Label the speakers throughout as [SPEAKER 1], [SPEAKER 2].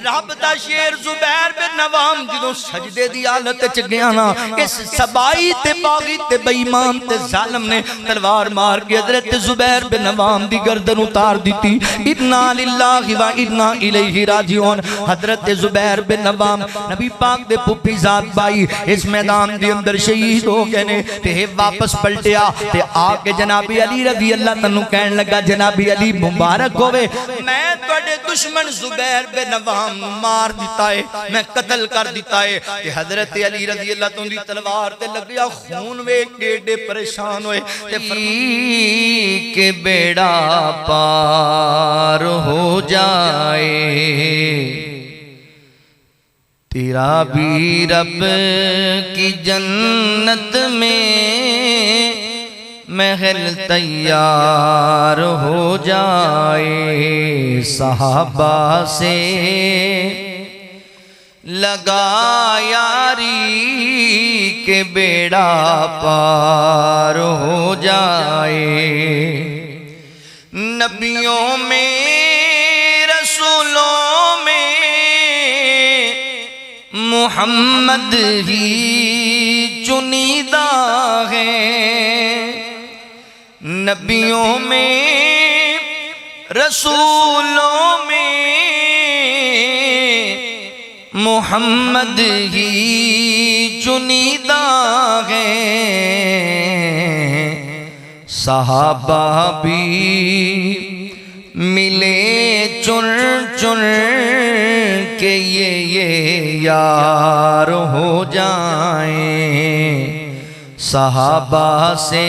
[SPEAKER 1] رب دا شیر زبیر بن نوام جدوں سجدے دی حالت چ گیا نا اس سبائی تے باغی تے بے ایمان تے ظالم نے تلوار مار کے حضرت زبیر بن نوام دی گردن اتار دیتی انا للہ و انا الیہ راجعون حضرت زبیر بن نوام نبی پاک دے پھپھی ذات بائی اس میدان دی اندر شہید ہو گئے نے تے واپس پلٹیا تے آ کے جناب علی رضی اللہ تنو کہن لگا جناب علی مبارک ہوئے میں توڑے دشمن زبیر بن نوام مار دیتا ہے میں قتل کر دیتا ہے تے حضرت علی رضی اللہ تنو دی تلوار تے لگ گیا خون وے کیڑے پریشان ہوئے تے فرمایا کہ بیڑا پار ہو جائے تیرا بھی رب کی جنت میں محل تیار ہو جائے صحابہ سے لگا یاری کہ بیڑا پار ہو جائے نبیوں میں رسولوں میں محمد ہی چنیدہ ہے نبیوں میں رسولوں میں محمد ہی چنیدہ ہے صحابہ بھی ملے چن چن کہ یہ یار ہو جائیں صحابہ سے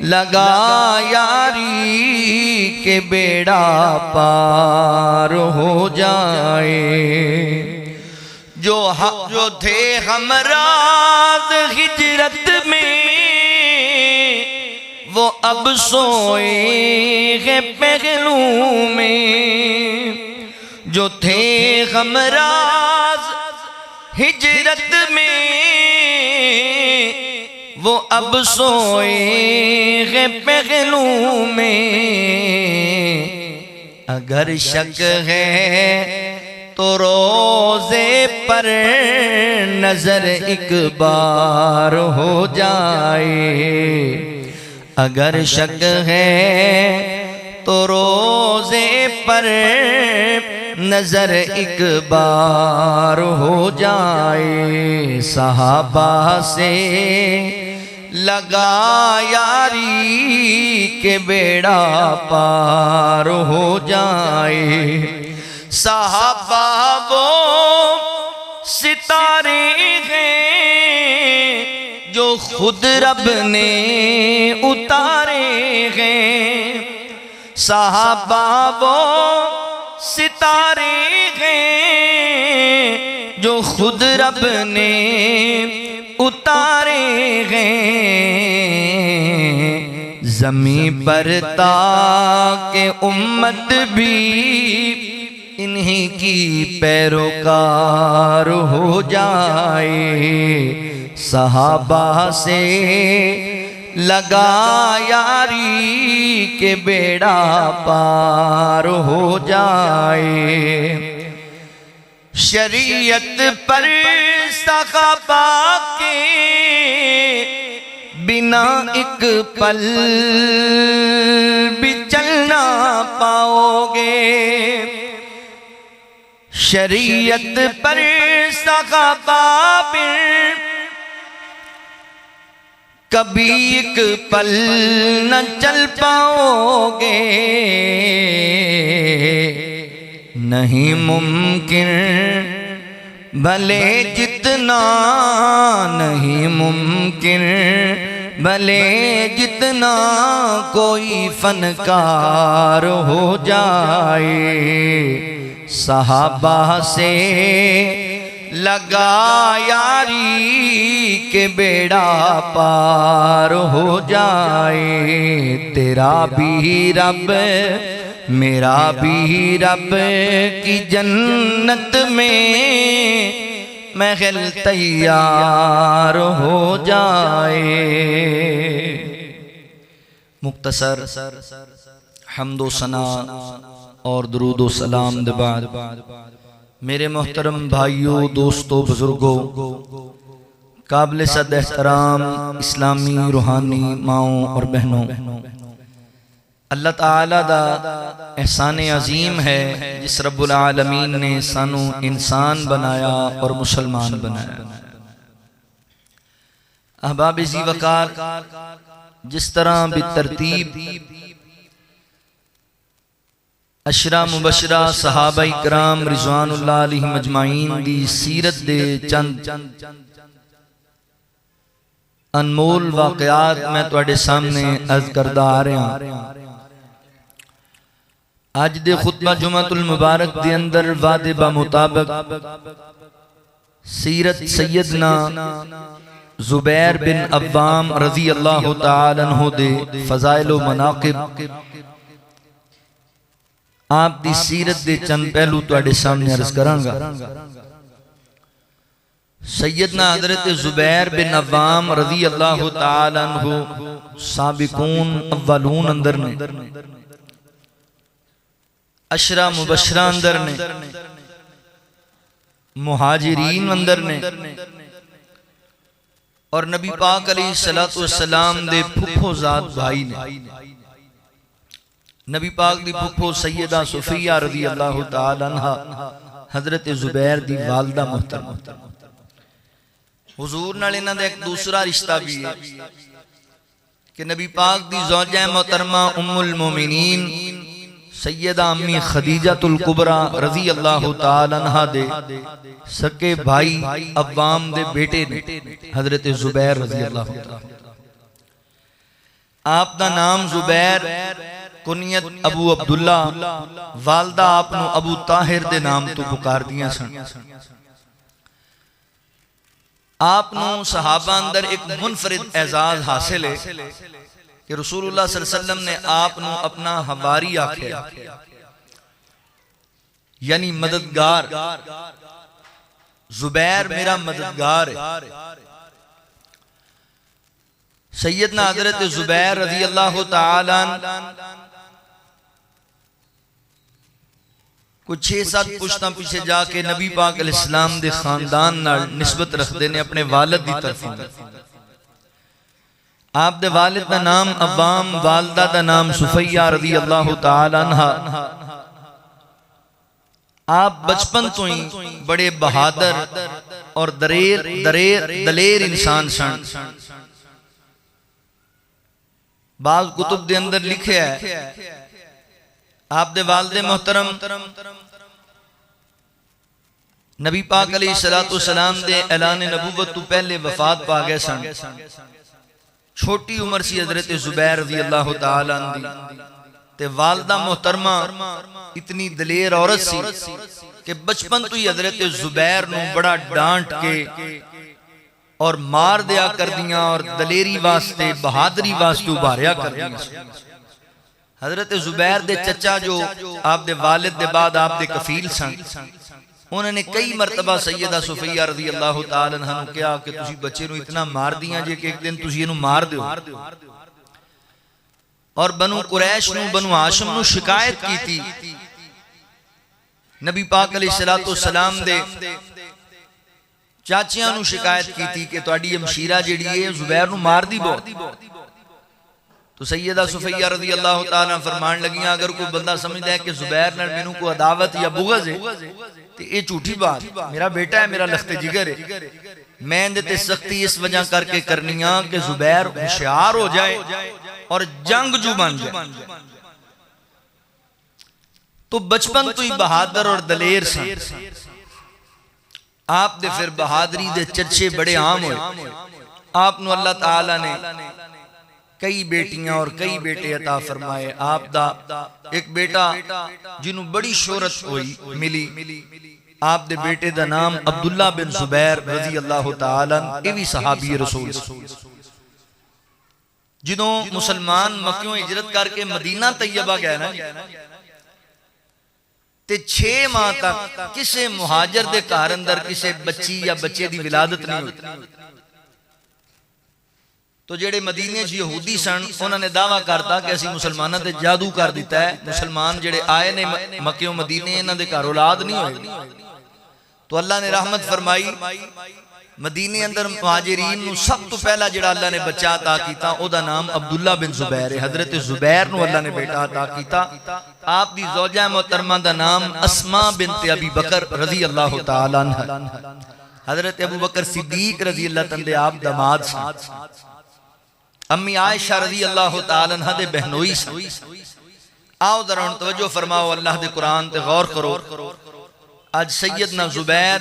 [SPEAKER 1] لگا یاری کہ بیڑا پار ہو جائے جو تھے ہمراز ہجرت میں وہ اب سوئے ہیں پہلو میں جو تھے ہمراز ہجرت میں وہ اب سوئے ہیں پہلو میں اگر شک ہے تو روزے پر نظر ایک بار ہو جائے اگر شک ہے تو روزے پر نظر ایک بار ہو جائے صحابہ سے لگا یاری کہ بیڑا پار ہو جائے صحابہ وہ ستارے ہیں جو خود رب نے اتارے ہیں صحابہ وہ ستارے ہیں جو خود رب نے اتارے ہیں زمین پر تاکہ امت بھی انہی کی پیروکار ہو جائے صحابہ سے لگا یاری کہ بیڑا پار ہو جائے شریعت پر صحابہ کے بنا ایک پل بھی چلنا پاؤ گے شریعت پر صحابہ پر کبھی ایک پل نہ چل پاؤ گے نہیں ممکن بھلے جتنا نہیں ممکن بھلے جتنا کوئی فنکار ہو جائے صحابہ سے لگا یاری کہ بیڑا پار ہو جائے تیرا بھی رب میرا بھی رب کی جنت میں محل تیار ہو جائے مختصر حمد و ثنا اور درود و سلام دے بعد میرے محترم بھائیوں، دوستوں، بزرگوں، قابل صد احترام اسلامی روحانی ماؤں اور بہنوں، اللہ تعالیٰ دا احسان عظیم ہے جس رب العالمین نے سانو انسان بنایا اور مسلمان بنایا۔ احباب ذی وقار، جس طرح بترتیب عشرہ مبشرہ صحابہ کرام رضوان اللہ علیہم اجمعین دی سیرت دے چند انمول واقعات میں تواڈے سامنے عرض کردہ آ رہے ہیں۔ آج دے خطبہ جمعۃ المبارک دے اندر وعدے بمطابق سیرت سیدنا زبیر بن عوام رضی اللہ تعالی عنہ دے فضائل و مناقب، آپ دی سیرت دے چند پہلو تواڈے سامنے عرض کرانگا۔ سیدنا حضرت زبیر بن عوام رضی اللہ تعالی عنہ سابقون اولون اندر نے، عشرہ مبشرہ اندر نے، مہاجرین اندر نے، اور نبی پاک علیہ السلام دے پھپھو ذات بھائی نے۔ نبی پاک دی پھپھو سیدہ صفیہ رضی اللہ تعالی عنہ حضرت زبیر دی والدہ محترمہ، حضور نال انہاں دا ایک دوسرا رشتہ بھی ہے کہ نبی پاک دی زوجہ محترمہ ام المومنین سیدہ امی خدیجہ الکبریٰ رضی اللہ تعالی عنہ دے سکے بھائی عوام دے بیٹے نے حضرت زبیر رضی اللہ تعالی۔ آپ دا نام زبیر، کنیت ابو عبداللہ، والدہ آپ نو ابو طاہر دے نام تو پکار دیا سن۔ آپ نو صحابہ اندر ایک منفرد اعزاز حاصل ہے کہ رسول اللہ صلی اللہ علیہ وسلم نے آپ نو اپنا حواری آکھے، یعنی مددگار۔ زبیر میرا مددگار ہے۔ سیدنا حضرت زبیر رضی اللہ تعالی عنہ کچھ 6-7 پشتاں پیچھے جا کے نبی پاک علیہ السلام دے خاندان نال نسبت رکھ دینے اپنے والد دی طرف۔ آپ دے والد دا نام عوام، والدہ دا نام صفیہ رضی اللہ تعالی عنہ۔ آپ بچپن تو ہی بڑے بہادر اور دلیر انسان سن۔ بعض کتب دے اندر لکھے ہے آپ دے والد محترم نبی پاک علیہ السلام دے اعلان نبوت تو پہلے وفات پا گئے سن۔ چھوٹی عمر سی حضرت زبیر رضی اللہ تعالی عنہ تے والدہ محترمہ اتنی دلیر عورت سی کہ بچپن تو ہی حضرت زبیر نو بڑا ڈانٹ کے اور مار دیا کر دیا اور دلیری واسطے بہادری واسطے ابھاریا کر دیا۔ حضرت زبیر دے چچا جو آپ دے والد دے بعد آپ دے کفیل سن، انہوں نے کئی مرتبہ سیدہ صفیہ رضی اللہ تعالی عنہ نے کہا کہ تسی بچے نو اتنا مار دیا جے کہ ایک دن تسی انہوں مار دیو، اور بنو قریش نو بنو ہاشم نو شکایت کی تھی۔ نبی پاک علیہ السلام دے چاچیاں نو شکایت کی تھی کہ تواڈی ہمشیرہ جیڑی ہے زبیر نو مار دی بہت۔ تو سیدہ صفیہ رضی اللہ تعالیٰ فرمان لگیاں اگر کوئی بندہ سمجھتا ہے کہ زبیر نے مینوں کو عداوت یا بغض ہے تو یہ جھوٹی بات، میرا بیٹا ہے، میرا لخت جگر ہے۔ میں اندے سختی اس وجہ کر کے کرنیاں کہ زبیر ہوشیار ہو جائے اور جنگ جو بن جائے۔ تو بچپن تو ہی بہادر اور دلیر سن۔ آپ دے پھر بہادری دے چرچے بڑے عام ہوئے۔ آپ نو اللہ تعالیٰ نے کئی بیٹیاں اور کئی بیٹے عطا فرمائے۔ آپ دا ایک بیٹا جنہوں بڑی شہرت ہوئی ملی، آپ دے بیٹے دا نام عبداللہ بن زبیر رضی اللہ تعالیٰ یہ بھی صحابی رسول جنہوں مسلمان مکیوں ہجرت کر کے مدینہ طیبہ گئے نا، تے 6 ماہ تک کسے مہاجر دے گھر اندر کسے بچی یا بچے دی ولادت نہیں ہوئی۔ تو جڑے مدینے چ یہودی سن انہوں نے دعویٰ کرتا کہ اسی مسلمانوں تے جادو کر دیتا ہے، مسلمان جڑے آئے نے مکے و مدینے انہوں دے گھر اولاد نہیں ہوئے۔ تو اللہ نے رحمت فرمائی، مدینے اندر مہاجرین نو سب تو پہلا جڑا اللہ نے بچہ عطا کیتا او دا نام عبداللہ بن زبیر ہے۔ حضرت زبیر نو اللہ نے بیٹا عطا کیتا۔ آپ دی زوجہ محترمہ دا نام اسماء بنت ابی بکر رضی اللہ تعالی عنہ۔ حضرت ابو بکر صدیق رضی اللہ تعالی آپ داماد سن۔ امی عائشہ رضی اللہ تعالی عنہ دے بہنوئی سن۔ آؤ ذرا توجہ فرماؤ، اللہ دے قرآن تے غور کرو۔ آج سیدنا زبیر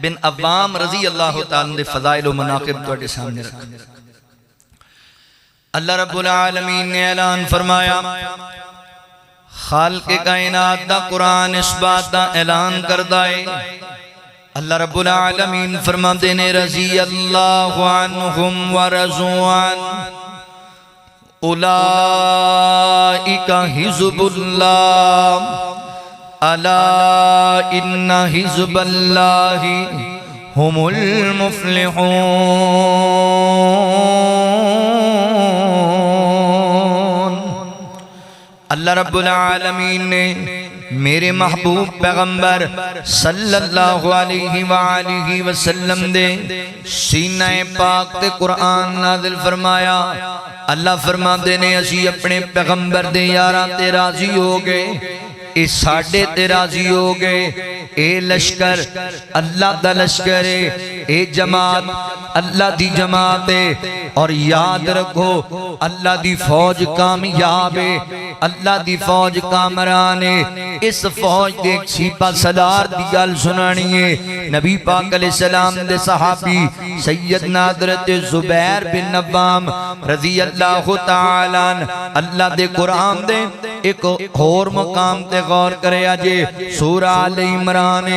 [SPEAKER 1] بن عوام رضی اللہ تعالیٰ دے فضائل و مناقب تو اٹھے سامنے رکھا۔ اللہ رب العالمین نے اعلان فرمایا، خالق کائنات دا قرآن اس بات دا اعلان کردائے۔ اللہ رب العالمین فرماتے نے رضی اللہ عنہم ورضوان اولئک حزب اللہ الا ان حزب اللہ هم المفلحون۔ اللہ رب العالمین نے میرے محبوب پیغمبر صلی اللہ علیہ وآلہ وسلم دے سینہ پاک تے قرآن نازل فرمایا۔ اللہ فرماتے نے اسی اپنے پیغمبر دے یاران تے راضی ہو گئے، اے ساڑھے تے راضی ہو گئے۔ اے لشکر اللہ دا لشکر ہے، اے جماعت اللہ دی جماعت ہے، اور یاد رکھو اللہ دی فوج کامیاب ہے، اللہ دی فوج کامران ہے۔ اس فوج دے ایک سپاہ سالار دی گل سنانی ہے۔ نبی پاک علیہ السلام دے صحابی سیدنا حضرت زبیر بن عوام رضی اللہ تعالیٰ عنہ اللہ دے قرآن دے ایک اور مقام تے غور کرے آجے سورہ آل عمران۔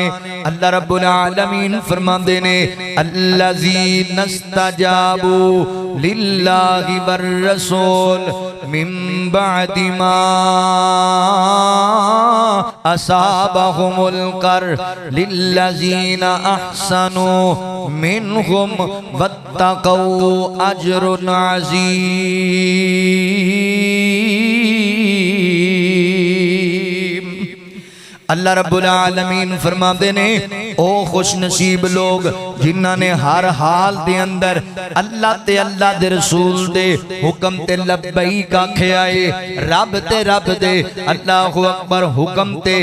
[SPEAKER 1] اللہ رب العالمین فرماندے نے الذین استجابوا للہ والرسول من بعد ما اصابہم القرح للذین احسنوا منہم واتقوا اجر عظیم۔ اللہ رب العالمین فرماتے نے او خوش نصیب لوگ جنہاں نے ہر حال دے اندر اللہ تے اللہ دے رسول دے حکم تے لبیک آکھے آئے، رب دے اللہ اکبر حکم تے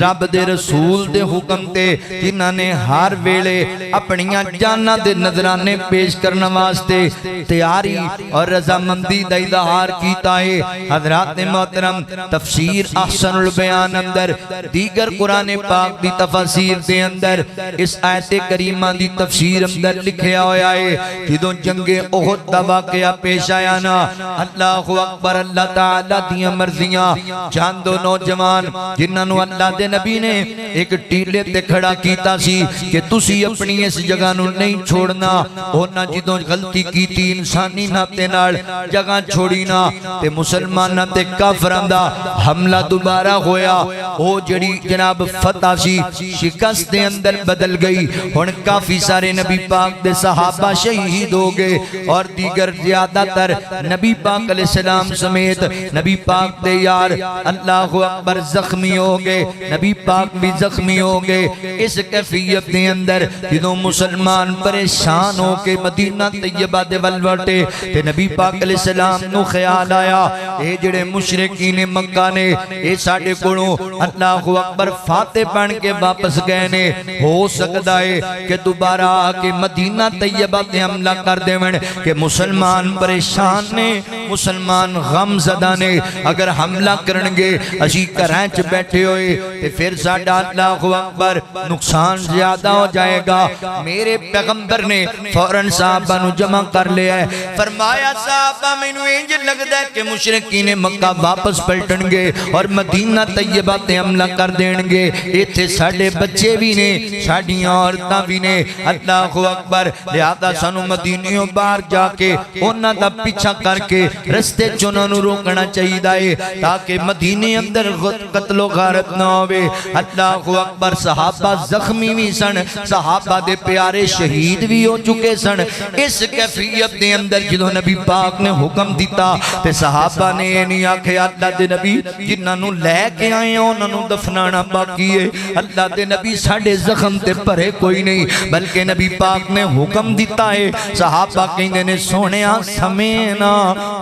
[SPEAKER 1] رب دے رسول دے حکم تے جنہاں نے ہر ویلے اپنیاں جانہ دے نظرانے پیش کرنا واسطے تیاری اور رضامندی دا اظہار کیتا ہے۔ حضرات محترم تفسیر احسن البیان اندر دیگر قرآن پاک دی تفسیر دے اندر اس آیت کریمہ دی تفسیر اندر لکھیا ہویا ہے جدوں جنگ احد دا واقعہ پیش آیا نا، اللہ اکبر اللہ تعالیٰ دیاں مرضیاں چاند دو نوجوان جنہاں نو اللہ دے نبی نے ایک ٹیلے تے کھڑا کیتا سی کہ تسی اپنی اس جگہ نو نہیں چھوڑنا، ہونا جدوں غلطی کیتی انسانی ناتے نال جگہ چھوڑی نا تے مسلمانہ تے کافران دا حملہ دوبارہ ہویا۔ وہ جڑی جناب فتح سی شکست دے اندر بدل گئی، ہن کافی سارے نبی پاک دے صحابہ شہید ہو گئے اور دیگر زیادہ تر نبی پاک علیہ السلام سمیت نبی پاک دے یار اللہ اکبر زخمی ہو گئے، نبی پاک بھی زخمی ہو گئے۔ اس کیفیت دے اندر جدوں مسلمان پریشان ہو کے مدینہ طیبہ دے ولوٹے تے نبی پاک علیہ السلام نو خیال آیا اے جڑے مشرکین مکہ نے اے ساڑے کونوں اللہ اکبر فاتح بن کے واپس گئے نے، ہو سکتا ہے کہ دوبارہ آکے مدینہ طیبہ تے حملہ کر دے من کہ مسلمان پریشان نے، مسلمان غم زدہ نے، اگر حملہ کرنگے اسی کرانچ بیٹھے ہوئے تے پھر ساڑھا اللہ اکبر نقصان زیادہ ہو جائے گا۔ میرے پیغمبر نے فوراً صحابہ نو جمع کر لیا ہے، فرمایا صحابہ میں نو انج لگ دے کہ مشرکین مکہ واپس پلٹنگے اور مدینہ طیبہ تے حملہ کر دینگے، ایتھے ساڑھے بچے بھی نے ساڑھیاں عورتاں بھی نے، اللہ اکبر لہذا سانو مدینیوں باہر جا کے انہاں دا پیچھا کر کے رستے چنوں نو روکنا چاہیے تاکہ مدینے اندر قتل و غارت نہ ہوئے. اللہ اکبر. صحابہ زخمی بھی سن, صحابہ دے پیارے شہید بھی ہو چکے سن. اس کیفیت دے اندر جدو نبی پاک نے حکم دیتا تے صحابہ نے یہ نہیں آکھے اللہ دے نبی جنہاں نو لے کے آئے ہیں انہاں نو دفنانا باقی ہے, اللہ دے نبی ساڑھے زخم تے پرے کوئی نہیں, بلکہ نبی پاک نے حکم دیتا ہے. صحابہ کہنے نے سونیا سمینا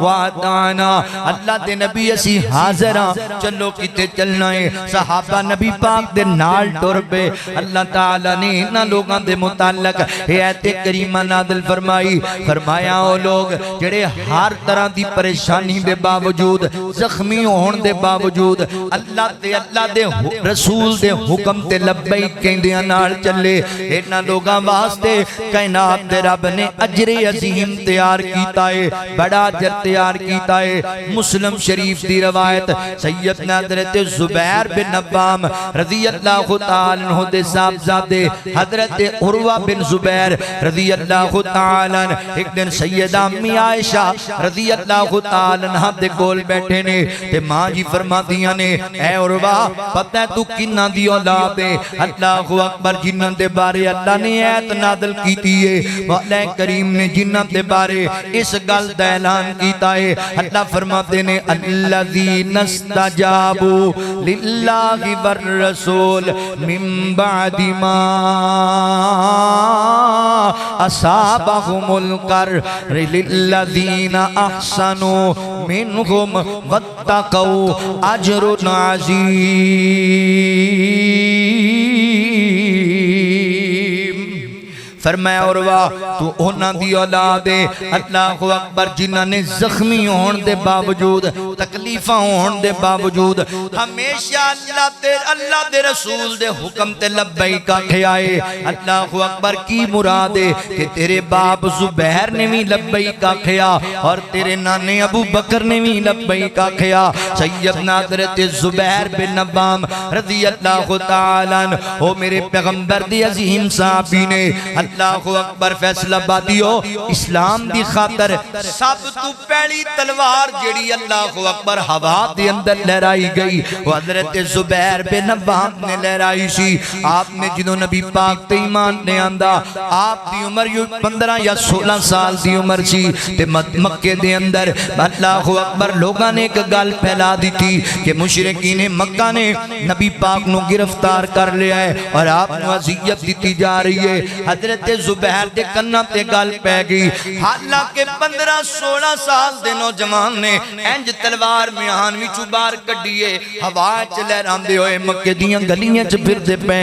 [SPEAKER 1] وعدانا, اللہ دے نبی اسی حاضرہ چلو کتے چلنا ہے. صحابہ نبی پاک دے نال ٹر پے. اللہ تعالیٰ نے انہاں لوگاں دے متعلق آیت کریمہ نازل فرمائی, فرمایا او لوگ جڑے ہر طرح دی پریشانی دے باوجود زخمی ہون دے باوجود اللہ دے رسول دے حکم تے لبیک کہندیاں نال چلے, انہاں لوگاں واسطے کائنات دے رب نے اجر عظیم تیار کیتا ہے, بڑا اجر تیار کیتا ہے. مسلم شریف دی روایت سیدنا حضرت زبیر بن عوام رضی اللہ تعالیٰ عنہ دے صاحبزادے حضرت عروہ بن زبیر رضی اللہ تعالیٰ عنہ ایک دن سیدہ امی عائشہ رضی اللہ تعالیٰ عنہ دے گول بیٹھے نے تے ماں جی فرما دیا نے اے عروہ پتہ ہے تو کنہ دی اولاد ہے. اللہ اکبر. جنہ دے بارے اللہ نے ایت نازل کیتی ہے, مولا کریم نے جنہ دے بارے اس گل دا اعلان کیتا ہے. اللہ فرماتے نے الذین استجابوا للہ والرسول من بعد ما اصابهم القرح للذین احسنوا منهم واتقوا اجر عظیم. فرمایا عروہ تو انہاں دی اولاد ہے. اللہ اکبر. جنہاں نے زخمی ہون دے باوجود تکلیفاں ہون دے باوجود ہمیشہ اللہ دے رسول دے حکم تے لبیک آکھے آئے. اللہ اکبر. کی مراد ہے کہ تیرے باپ زبیر نے بھی لبیک آکھیا اور تیرے نانے ابو بکر نے بھی لبیک آکھیا. سیدنا حضرت زبیر بن عوام رضی اللہ تعالیٰ عنہ او میرے پیغمبر دی عظیم صحابی نے اللہ اکبر فیصلہ بادیو اسلام دی خاطر سب تو پہلی تلوار جڑی اللہ اکبر ہوا دی اندر لہرائی گئی وہ حضرت زبیر بن عوام نے لہرائی سی. آپ نے جنہوں نبی پاک تے ایمان نے آندہ آپ دی عمر 15 یا 16 سال دی عمر سی تے مکے دے اندر اللہ اکبر لوگاں نے ایک گل پھیلا دی تھی کہ مشرکین مکہ نے نبی پاک نو گرفتار کر لیا ہے اور آپ نو اذیت دیتی جا رہی ہے. حضرت زبیر دے کنہ تے گل پہ گئی. حالانکہ 15-16 سال دے نوجوان نے انج تلوار میان وچ بار کڈیے ہوا چ لہراندے ہوئے مکے دیاں گلیاں چ پھردے پئے.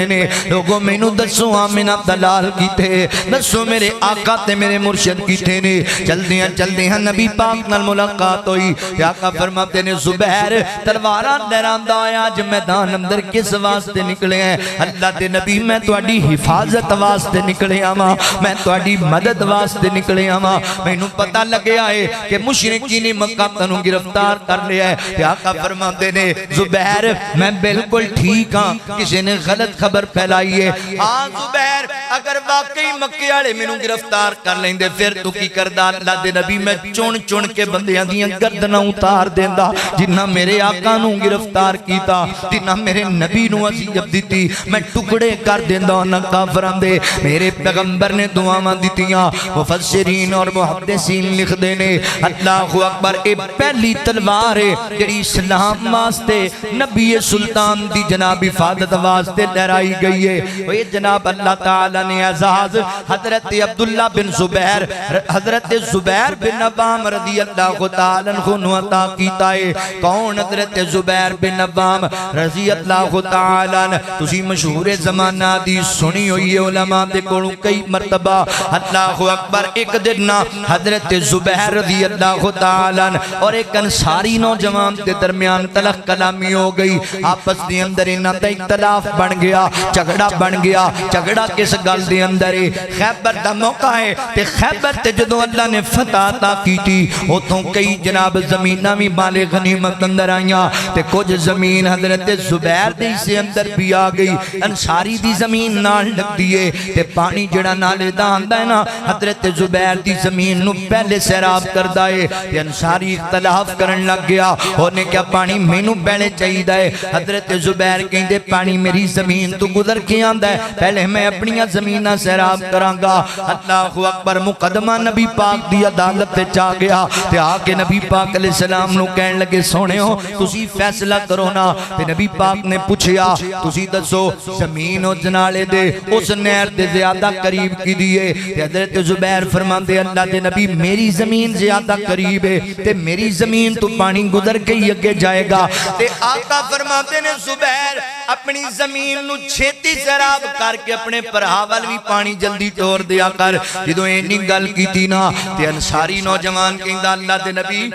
[SPEAKER 1] لوگوں مینوں دسو آمنہ دلال کیتے, دسو میرے آقا تے میرے مرشد کیتے نے. چلدیاں نبی پاک نال ملاقات ہوئی. آقا فرماتے نے زبیر تلواراں لہراندا ہویا اج میدان اندر کس واسطے نکلے ہیں؟ اللہ دے نبی میں تہاڈی حفاظت واسطے نکلے آواں, میں تہاڈی مدد واسطے نکلے آواں. مینوں پتہ لگیا ہے کہ مشرکین مکہ تانوں گرفتار کر لیا ہے. تے آقا فرماتے نے زبیر میں بالکل ٹھیک ہاں, کسی نے غلط خبر پھیلائی ہے. ہاں زبیر اگر واقعی مکے والے مینوں گرفتار کر لیندے پھر تو کی کردا؟ اللہ دے نبی میں چن کے بندیاں دیاں گردناں اتار دیندا جنہاں میرے آقا نوں گرفتار کیتا, جنہاں میرے نبی نوں اذیت دتی, میں ٹکڑے کر دیندا انہاں کافراں دے. میرے پیغمبر نے دعاواں دتیاں. مفسرین اور محدثین لکھ دینے اللہ اکبر اے پہلی تلوار ہے جڑی اسلام واسطے نبی سلطان دی جناب حفاظت واسطے لہرائی گئی ہے. وہ جناب اللہ تعالی نے اعزاز حضرت عبداللہ بن زبیر حضرت زبیر بن عوام رضی اللہ تعالی عنہ عطا کیتا ہے. کون حضرت زبیر بن عوام رضی اللہ تعالی عنہ؟ تسی مشہور زمانہ دی سنی ہوئی علماء دے کولوں کئی مرتبہ. اللہ اکبر. ایک دن حضرت زبیر رضی اللہ تعالی عنہ اور ایک انصاری نوجوان دے درمیان تلخ کلامی ہو گئی. آپس دے اندر انہاں دا اختلاف بن گیا, جھگڑا بن گیا. جھگڑا کس گل دے اندر ہے؟ خیبر دا موقع ہے تے خیبر تے جدوں اللہ نے فتح عطا کیتی اوتھوں کئی جناب زمیناں وی مال غنیمت اندر آئیاں تے کچھ زمین حضرت زبیر دے حصے اندر بھی آ گئی. انصاری دی زمین نال لگ دیے تے پانی جڑا نالے دا آندا ہے نا حضرت زبیر دی زمین نو پہلے سیراب کردا ہے تے انصاری اختلاف کرن لگ گیا اونے کیا پانی مینوں پہلے چاہیدا ہے حضرت زبیر کہندے پانی میری زمین تو گزر کے آندا ہے پہلے میں اپنی زمیناں سیراب کراں گا اللہ اکبر مقدمہ نبی پاک دی عدالت تے چا گیا تے آ کے نبی پاک علیہ السلام نو کہن لگے سونےو تسی فیصلہ کرو نا تے نبی پاک نے پوچھیا تسی دسو زمین او جنالے دے اس نہر دے زیادہ قریب کی دیئے تے حضرت زبیر فرماندے اللہ دے نبی میری زمین زیادہ قریب ہے تے میری زمین تو پانی گزر کے ہی اگے جائے گا تے آقا فرماتے نے زبیر اپنی زمین نو چھیتی سیراب کر کے اپنے پرہاول بھی پانی جلدی ٹور دیا کر جدو اینی گل کیتی نا تے انصاری نوجوان کہندا اللہ دے نبی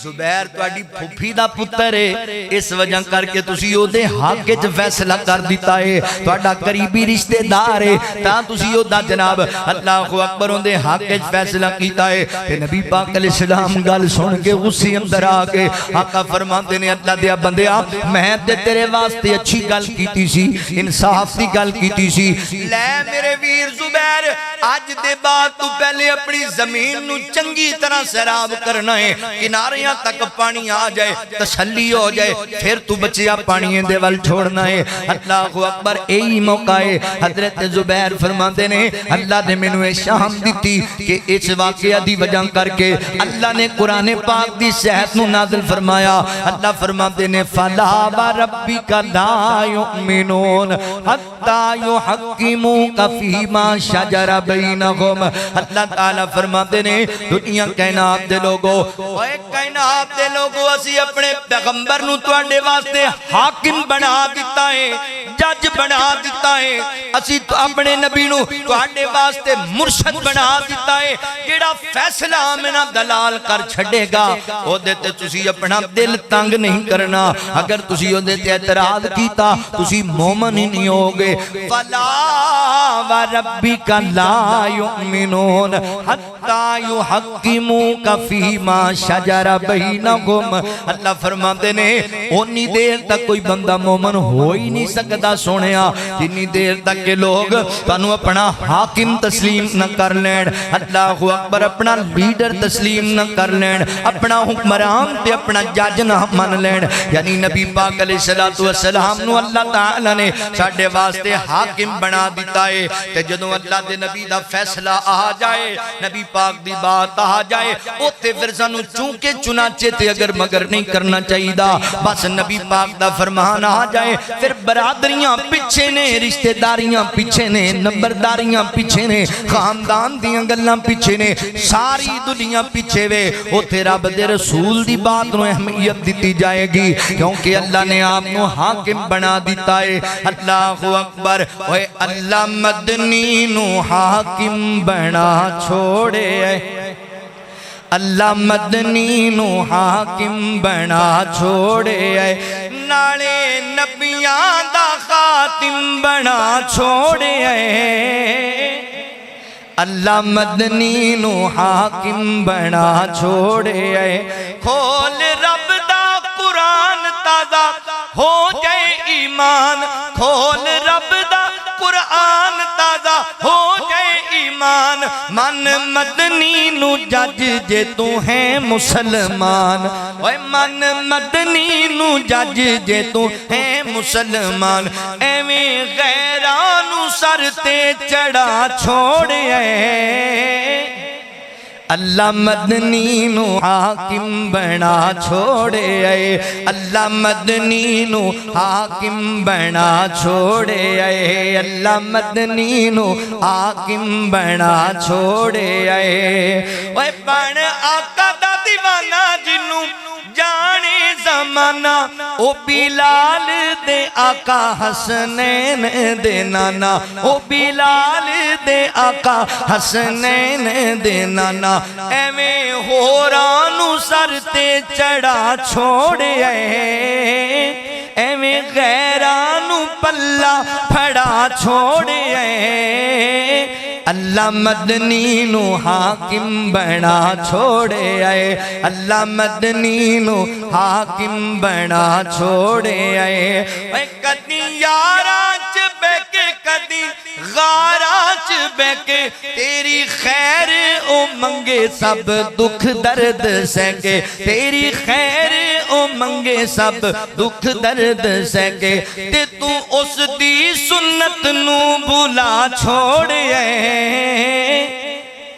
[SPEAKER 1] زبیر تواڈی پھپھی دا پتر ہے اس وجہ کر کے تسی او دے حق وچ فیصلہ کر دیتا ہے تواڈا قریبی رشتہ دار ہے تاں تسی او دا جناب اللہ اکبر اون دے حق وچ فیصلہ کیتا ہے تے نبی پاک علیہ السلام گل سن کے غصے اندر آ کے آقا فرماتے نے اللہ دے بندیا میں تے تیرے واسطے اچھی گل کیتی سی انصاف دی گل کیتی سی لے میرے ویر زبیر اج دے بعد تو پہلے اپنی زمین نو چنگی طرح سیراب کرنا ہے کناریاں تک پانی آ جائے تسلی ہو جائے پھر تو بچیا پانی دے ول چھوڑنا ہے اللہ اکبر یہی موقع ہے حضرت زبیر فرماتے نے اللہ نے مینوں اے شام دتی کہ اس واقعہ دی وجہ کر کے اللہ نے قرآن پاک دی صحت نو نازل فرمایا اللہ فرماتے نے فلا وربک لا یؤمنون حتی یحکموک فیما شجر بینہم اللہ تعالیٰ فرماتے نے دنیا کائنات دے لوگو اے کائنات دے لوگو اسی اپنے پیغمبر نو تواڈے واسطے حاکم بنا دیتا ہے جج بنا دیتا ہے اسی تو اپنے نبی نو تواڈے واسطے مرشد بنا دیتا ہے جیڑا فیصلہ آمنہ دلال کر چھڑے گا او دیتے تسی اپنا دل تنگ نہیں کرنا اگر تسی او دیتے اعتراض کیتا تسی مومن ہی نہیں ہوگے فلا وربک لا یؤمنون حتی یحکموک فیما شجر بینہم اللہ فرماتے نے اونی دیر تک کوئی بندہ مومن ہو ہی نہیں سکتا سونیا جنی دیر تک کے لوگ تانو اپنا حاکم تسلیم نہ کر لین اللہ اکبر اپنا لیڈر تسلیم نہ کر لین اپنا حکمران تے اپنا جج نہ من لین یعنی نبی پاک علیہ السلام نو اللہ تعالی نے ساڈے واسطے حاکم بنا دیتا ہے تے جدوں اللہ دے نبی دا فیصلہ آ جائے نبی پاک دی بات آ جائے اوتے پھر سانو چونکہ چنانچہ تے اگر مگر نہیں کرنا چاہیے دا بس نبی پاک دا فرمان آ جائے پھر برادریاں پیچھے نے رشتہ داریاں پیچھے نے نمبرداریاں پیچھے نے خاندان دیاں گلاں پیچھے نے ساری دنیا پیچھے وے اوتے رب دے رسول دی بات نو اہمیت دیتی جائے گی کیونکہ اللہ نے آپ نو حاکم بنا دیتا ہے اللہ اکبر اوے اللہ مدنی نو حاکم بنا چھوڑے اللہ مدنی نو حاکم بنا چھوڑے نالے نبیاں دا خاتم بنا چھوڑے اللہ مدنی نو حاکم بنا چھوڑے کھول رب دا قرآن تازہ ہو جائے ایمان کھول رب دا قرآن تازہ ہو جائے ایمان من مدنی نو جج جے تو ہیں مسلمان اوے من مدنی نو جج جے تو ہیں مسلمان ایویں غیرانو سر تے چڑھا چھوڑے اللہ مدنی نو حاکم بنا چھوڑے اللہ مدنی نو حاکم بنا چھوڑے اللہ مدنی نو حاکم بنا چھوڑے اوے بن آقا دا دیوانہ جنوں جانے زمانہ او بلال دے آقا حسنین دے نانا او بلال دے آقا حسنین دے نانا ایویں ہورانو سر تے چڑھا چھوڑے ایویں غیرانو پلہ پھڑا چھوڑے اللہ مدنی نو حاکم بنا چھوڑے اللہ مدنی نو حاکم بنا چھوڑے کدی یاراں چ بہ کے کدی دی غاراچ بے کے تیری خیر او منگے سب دکھ درد سہکے تیری خیر او منگے سب دکھ درد سہکے تے تو اس دی سنت نو بھولا چھوڑے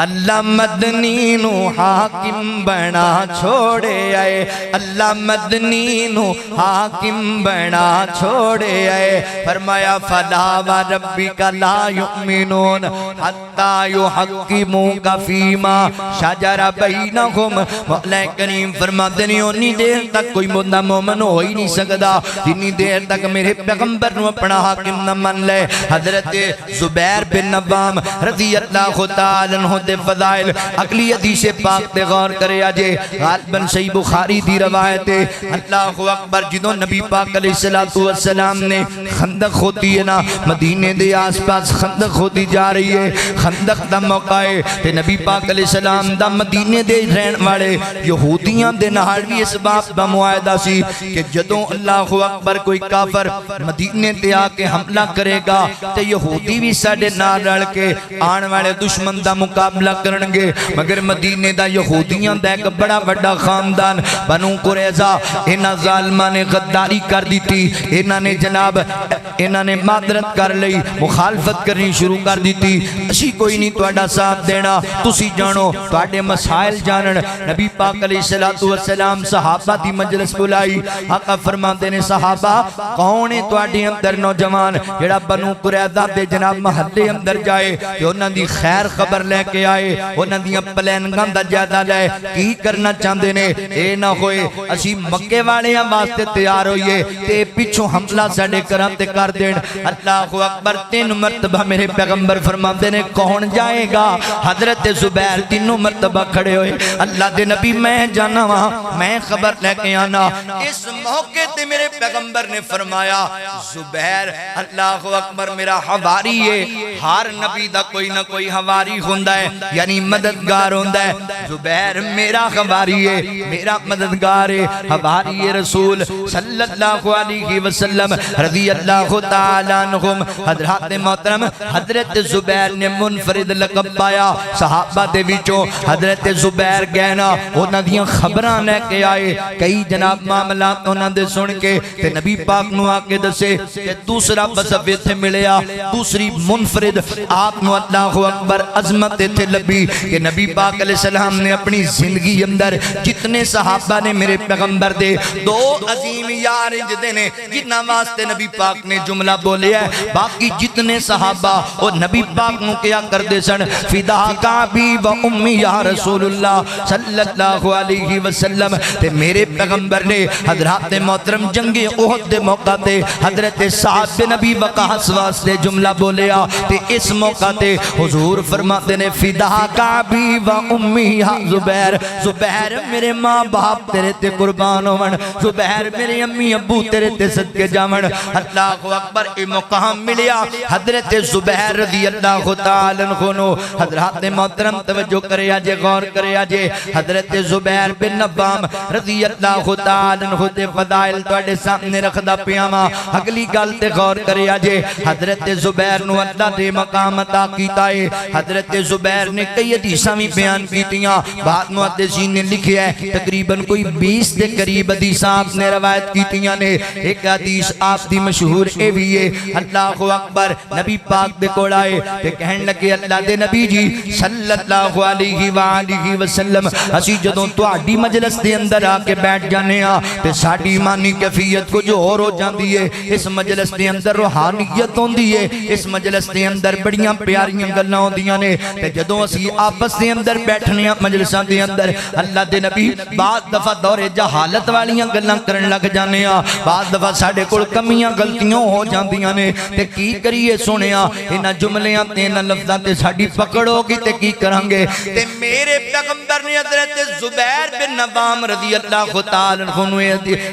[SPEAKER 1] اللہ مدنی نو حاکم بنا چھوڑے آئے اللہ مدنی نو حاکم بنا چھوڑے آئے فرمایا فلا وربک لا یؤمنون حتی یحکموک فیما شجر بینہم مولا کریم فرماتے ہیں انی دیر تک کوئی بندہ مومن ہو ہی نہیں سکتا جنی دیر تک میرے پیغمبر نو اپنا حاکم نہ من لے حضرت زبیر بن نوام رضی اللہ تعالیٰ عنہ دے فضائل اگلی حدیث پاک تے غور کرے آجے غالباً صحیح بخاری دی روایت ہے اللہ اکبر جدوں نبی پاک علیہ السلام نے خندق ہوتی ہے نا مدینے دے آس پاس خندق ہوتی جا رہی ہے خندق دا موقع ہے تے نبی پاک علیہ السلام دا مدینے دے رہن والے یہودیاں دے نال بھی اس بات دا معاہدہ سی کہ جدوں اللہ اکبر کوئی کافر مدینے تے آ کے حملہ کرے گا تے یہودی بھی ساڈے نال رل کے آن والے دشمن دا مقابلہ کرنگے مگر مدینے دا یہودیاں دا ایک بڑا بڑا خاندان بنو قریظہ انہاں ظالمہ نے غداری کر دی تھی انہاں نے معذرت کر لئی مخالفت کرنی شروع کر دی تھی اسی کوئی نہیں توڑا ساتھ دینا تسی جانو توڑے مسائل جانن نبی پاک علیہ السلام صحابہ دی مجلس بلائی آقا فرماتے نے صحابہ کونے توڑے اندر نوجوان جڑا بنو قریظہ دے جناب محلے اندر جائے کہ انہاں دی خیر خبر لے کے آئے انہاں دیاں پلین گاندہ جیادہ لائے کی کرنا چاندے نے اے نہ ہوئے اسی مکے والے ہم واسطے تیار ہوئیے تے پچھو حملہ ساڑے کرام تے کر دین اللہ اکبر 3 مرتبہ میرے پیغمبر فرماتے نے کون جائے گا حضرت زبیر 3 مرتبہ کھڑے ہوئے اللہ دے نبی میں جانا وہاں میں خبر لے کے آنا اس موقع تے میرے پیغمبر نے فرمایا زبیر اللہ اکبر میرا حواری ہے ہر نبی دا کوئی نہ کوئی حواری ہوندہ ہے یعنی مددگار ہوندہ ہے زبیر میرا حواری ہے میرا مددگار ہے حواری رسول صلی اللہ علیہ وسلم رضی اللہ تعالیٰ عنہم حضرات محترم حضرت زبیر نے منفرد لقب پایا صحابہ دے وچوں حضرت زبیر گہنا انہاں دیاں خبراں لے کے آئے کئی جناب معاملات انہاں دے سن کے تے نبی پاک نو آکے دسے کہ دوسرا بسوے تھے ملیا دوسری منفرد آپ نو اللہ اکبر عظمت تھے لبی کہ نبی پاک علیہ السلام نے اپنی زندگی اندر جتنے صحابہ نے میرے پیغمبر دے 2 عظیم یار جدے نے جتنا واسطے نبی پاک نے جملہ بولے ہے باقی جتنے صحابہ وہ نبی پاک نو کیا کر دے سن فدا کعبی و امی یا رسول اللہ صلی اللہ علیہ وسلم تے میرے پیغمبر نے حضرات محترم جنگ احد دے موقع تے حضرت سعد بن نبی وقاص واسطے جملہ بولیا تے اس موقع تے حضور فرماتے نے فدا کعبی و امی یا زبیر زبیر میرے ماں باپ تیرے تے قربان ہون زبیر میرے امی ابو تیرے تے صدقے جاون اللہ اکبر اے مقام ملیا حضرت زبیر رضی اللہ تعالیٰ عنہ حضرات محترم توجہ کرے آجے غور کرے آجے حضرت زبیر بن نوام رضی اللہ تعالیٰ عنہ دے فضائل توڑے سامنے رکھدا پیاما اگلی گل تے غور کرے آجے حضرت زبیر نو اللہ دے مقام عطا کیتا ہے حضرت زبیر نے کئی حدیثاں بھی بیان کیتیاں بعد محدثین نے لکھیا ہے تقریباً کوئی 20 دے قریب حدیثاں آپ نے روایت کیتیاں نے ایک حدیث آپ دی مشہور اے بھی ہے اللہ اکبر نبی پاک دے کوڑ آئے تے کہن لگے اللہ دے نبی جی صلی اللہ علیہ وآلہ وسلم اسی جدوں تہاڈی مجلس دے اندر آ کے بیٹھ جانے ہاں تے ساڈی ایمانی کیفیت کچھ اور ہو جاندی ہے اس مجلس دے اندر روحانیت ہوندی ہے اس مجلس دے اندر بڑیاں پیاریاں گلاں ہوندیاں نے تے جدوں اسی آپس دے اندر بیٹھنے ہاں مجلساں دے اندر اللہ دے نبی بعض دفعہ دور جہالت والیاں گلاں کرن لگ جانے ہاں بعض دفعہ ساڈے کول کمیاں غلطیاں ہو جاندیاں نے تے کی کریے سنیا انہاں جملیاں تے انہاں لفظاں تے ساڈی پکڑ ہوگی تے کی کریں گے تے میرے پیغمبر نے حضرت زبیر بن نوام رضی اللہ تعالیٰ عنہ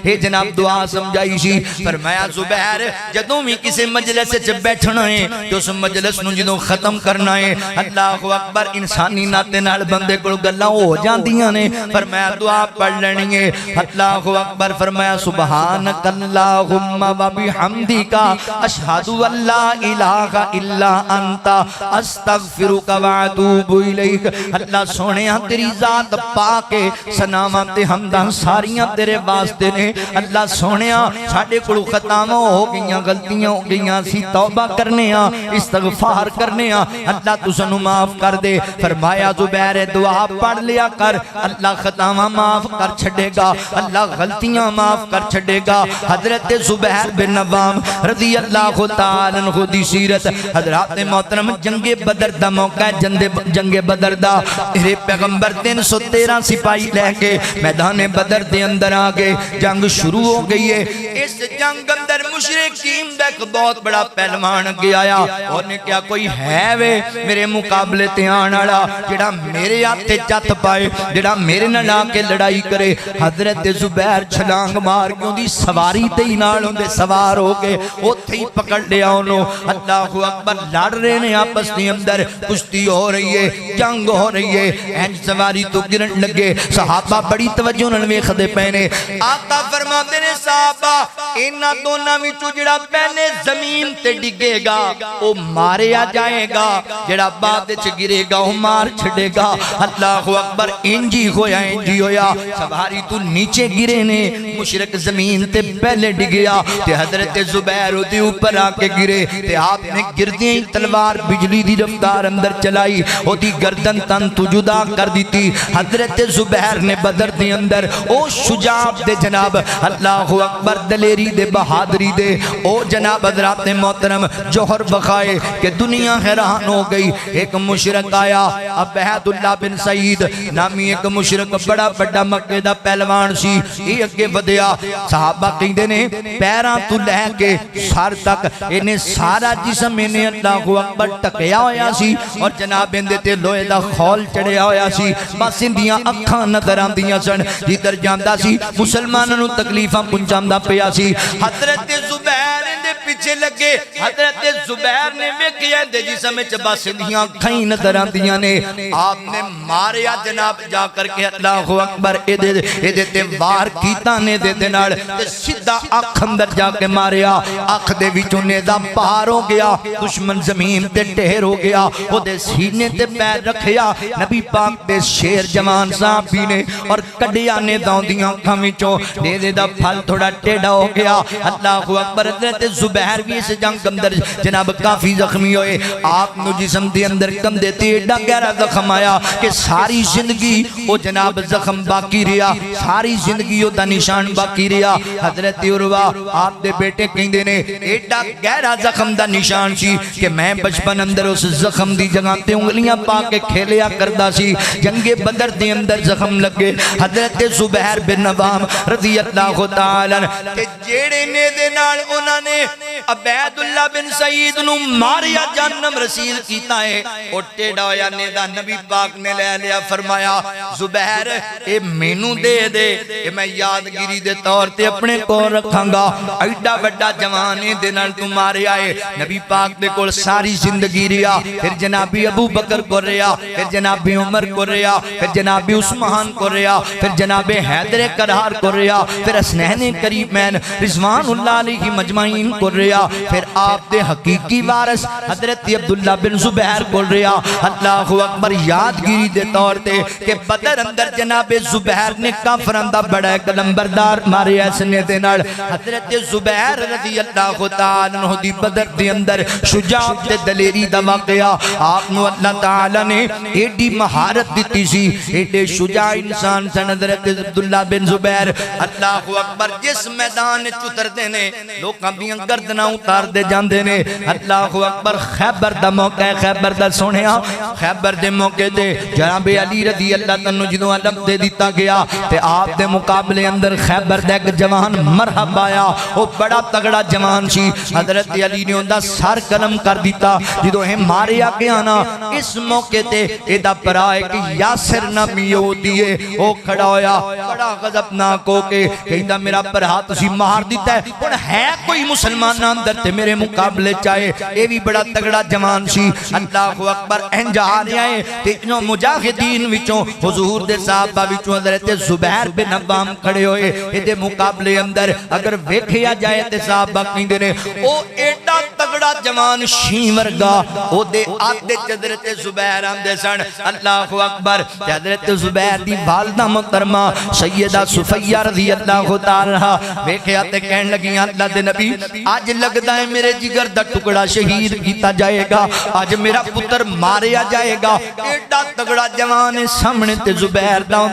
[SPEAKER 1] اے جناب دعا سمجھائی سی فرمایا زبیر جدوں بھی کسی مجلس وچ بیٹھنا ہے تو اس مجلس نو جدوں ختم کرنا ہے اللہ اکبر انسانی ناتے نال بندے کو گلاں ہو جاندیاں نے فرمایا دعا پڑھ لینی ہے اللہ اکبر فرمایا سبحانک اللہم و بحمدک اشہد ان لا الہ الا انت استغفرک و اتوب الیک اللہ سونیا تیری ذات پاک سناواں تے حمداں ساریاں تیرے واسطے نے اللہ سونیا ساڈے کول خطاواں ہو گئیاں غلطیاں ہو گئیاں سی توبہ کرنے ہاں استغفار کرنے ہاں اللہ تو سانو معاف کر دے فرمایا زبیر دعا پڑھ لیا کر اللہ خطاواں معاف کر چھڑے گا اللہ غلطیاں معاف کر چھڑے گا حضرت زبیر بن نوام رضی اللہ تعالی عنہ دی سیرت حضرات محترم جنگ بدر دا موقع جنگ بدر دا میرے پیغمبر 313 سپاہی لے کے میدان بدر دے اندر آگے جنگ شروع ہو گئی ہے اس جنگ اندر مشرکین دا ایک بہت بڑا پہلوان اگے آیا اور نے کیا کوئی ہے وے میرے مقابلے تے آن والا جڑا میرے ہاتھ چت پائے جڑا میرے نال آ کے لڑائی کرے حضرت زبیر چھلانگ مار کے دی سواری تے ہی نال ہوندے سوار ہو کے اوتھے ہی پکڑ لیا انہوں اللہ اکبر لڑ رہے نے آپس دے اندر کشتی ہو رہی ہے جنگ ہو رہی ہے این سواری تو گرن لگے صحابہ بڑی توجہ نال ویکھدے پے نے آقا فرماتے نے صحابہ انہاں دوناں وچوں جڑا پہلے زمین تے ڈگے گا او ماریا جائے گا جڑا بعد وچ گرے گا او مار چھڑے گا اللہ اکبر انجی ہویا سواری تو نیچے گرے نے مشرک زمین تے پہلے ڈگیا تے حضرت زبیر دے اوپر آ کے گرے تے آپ نے گردیں تلوار بجلی دی رفتار اندر چلائی او دی گردن تن تو جدا کر دیتی حضرت زبیر نے بدر دے اندر او شجاعت دے جناب اللہ اکبر دلیری دے بہادری دے او جناب حضرات محترم جوہر بخائے کہ دنیا حیران ہو گئی ایک مشرک آیا عبید اللہ بن سعید نامی ایک مشرک بڑا بڑا مکہ دا پہلوان سی یہ اگے ودیا صحابہ کہندے نے پیراں تو لے کے سر تک انہیں سارا جسم انہیں اللہ اکبر ٹکیا ہویا سی اور جناب اندے تے لوہے دا خول چڑھیا ہویا سی بس اندیاں اکھاں نظر آندیاں سن جدھر جاندا سی مسلماناں نوں تکلیفاں پہنچاندا پیا سی حضرت زبیر اندے پیچھے لگے حضرت زبیر نے ویکھیا اندے جسم وچ بس اندیاں اکھاں نظر آندیاں نے آپ نے ماریا جناب جا کر کے اللہ اکبر ایدے تے وار کیتا نے دے نال تے سیدھا اکھ اندر جا کے ماریا اکھ دے وچوں نیزا پار ہو گیا دشمن زمین تے ٹھہر ہو گیا او دے سینے تے پیر رکھیا نبی پاک دے شیر جوان صحابی نے اور کڈیا نے داؤندیاں اکھاں وچوں نیزے دا پھل تھوڑا ٹیڑھا ہو گیا اللہ اکبر حضرت زبیر بھی اس جنگ اندر جناب کافی زخمی ہوئے آپ نو جسم دے اندر کم دیتے ایڈا گہرا زخم آیا کہ ساری زندگی وہ جناب زخم باقی رہا ساری زندگی وہ دا نشان باقی رہا حضرت عروہ آپ دے بیٹے کہندے نے ایڈا گہرا زخم دا نشان سی کہ میں بچپن اندر اس زخم دی جگہ تے انگلیاں پا کے کھیلیا کردا سی جنگ بدر دے اندر زخم لگے حضرت زبیر بن نوام رضی اللہ تعالی تے جیڑے نے دے نال انہاں نے عبید اللہ بن سعید نو ماریا جہنم رسید کیتا ہے او ٹیڑا ہویا نیزا نبی پاک نے لے لیا فرمایا زبیر اے مینوں دے دے کہ میں یادگیری دے طور تے اپنے کو رکھاں گا ایڈا بڑا جوانے دے نال تو مارے آئے نبی پاک دے کول ساری زندگی رہا پھر جنابی ابو بکر کو رہا پھر جنابی عمر کو رہا پھر جنابی عثمان کو رہا پھر جناب حیدر کرار کو رہا پھر حسنین کریمین رضوان اللہ علیہ مجمعین کو رہا پھر آپ دے حقیقی وارث حضرت عبداللہ بن زبیر کو رہا اللہ اکبر یادگیری دے طور تے کہ بدر اندر جناب زبیر نے کافران دا بڑا قلم بردار مارے ایسنے دے نال حضرت زبیر رضی اللہ تعالیٰ عنہ دی بدر دے اندر شجاعت دے دلیری دا واقعہ آپ نو اللہ تعالیٰ نے ایڈی مہارت دیتی سی ایڈے شجاع انسان سن حضرت عبداللہ بن زبیر اللہ اکبر جس میدان چتر دینے لوگ کبھیاں گردنا اتار دے جاندے نے اللہ اکبر خیبر دا موقع خیبر دا سونیا خیبر دے موقع دے جناب علی رضی اللہ تنو جدو علم دے دیتا گیا تے آپ دے مقابلے اندر خیبر دے ایک جوان مرحب آیا وہ بڑا تگڑا جوان سی حضرت علی نے اندہ سار قلم کر دیتا جدو ہم ماریا کے آنا اس موقع تے ایدہ پر آئے کہ یاسر نامی ہوتی ہے وہ کھڑا ہویا بڑا غضبناک ہو کے کہندہ میرا پر ہاتھ اسی مار دیتا ہے اور ہے کوئی مسلمان مسلماناں اندر تے میرے مقابلے چاہے اے بھی بڑا تگڑا جوان سی اللہ اکبر انج آ رہا ہے تے انہوں مجاہدین وچوں حضور دے صحابہ وچوں حضرت زبیر بن عوام کھڑے ہوئے اے دے مقابلے اندر اگر ویکھیا جائے تے صحابہ کہندے نے او ایڈا تگڑا جوان شیں ورگا او دے آدھے حضرت زبیر آندے سن اللہ اکبر حضرت زبیر دی والدہ محترمہ سیدہ صفیہ رضی اللہ تعالیٰ ویکھیا تے کہن لگی اللہ دے نبی آج لگدا ہے میرے جگر دا ٹکڑا شہید کیتا جائے گا آج میرا پتر ماریا جائے گا ایڈا تگڑا جوان سامنے تے زبیر دا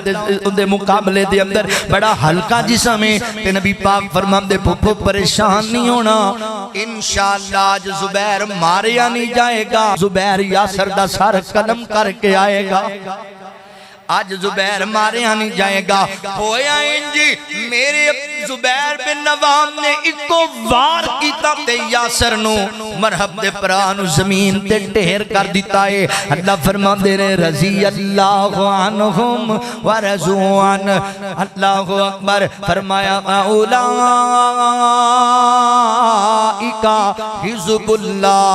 [SPEAKER 1] دے مقابلے دے اندر بڑا ہلکا جسم ہے تے نبی پاک فرماندے پھپھو پریشان نہیں ہونا انشاءاللہ آج زبیر ماریا نہیں جائے گا زبیر یاسر دا سر قلم کر کے آئے گا آج زبیر ماریا نہیں جائے گا ہویا انجی میرے زبیر بن عوام نے ایکو وار کیتا تے یاسر نو مرحب دے پرانو زمین تے ٹھہر کر دیتا ہے اللہ فرما دے رہے رضی اللہ عنہم ورضوان اللہ اکبر فرمایا اولا حزب اللہ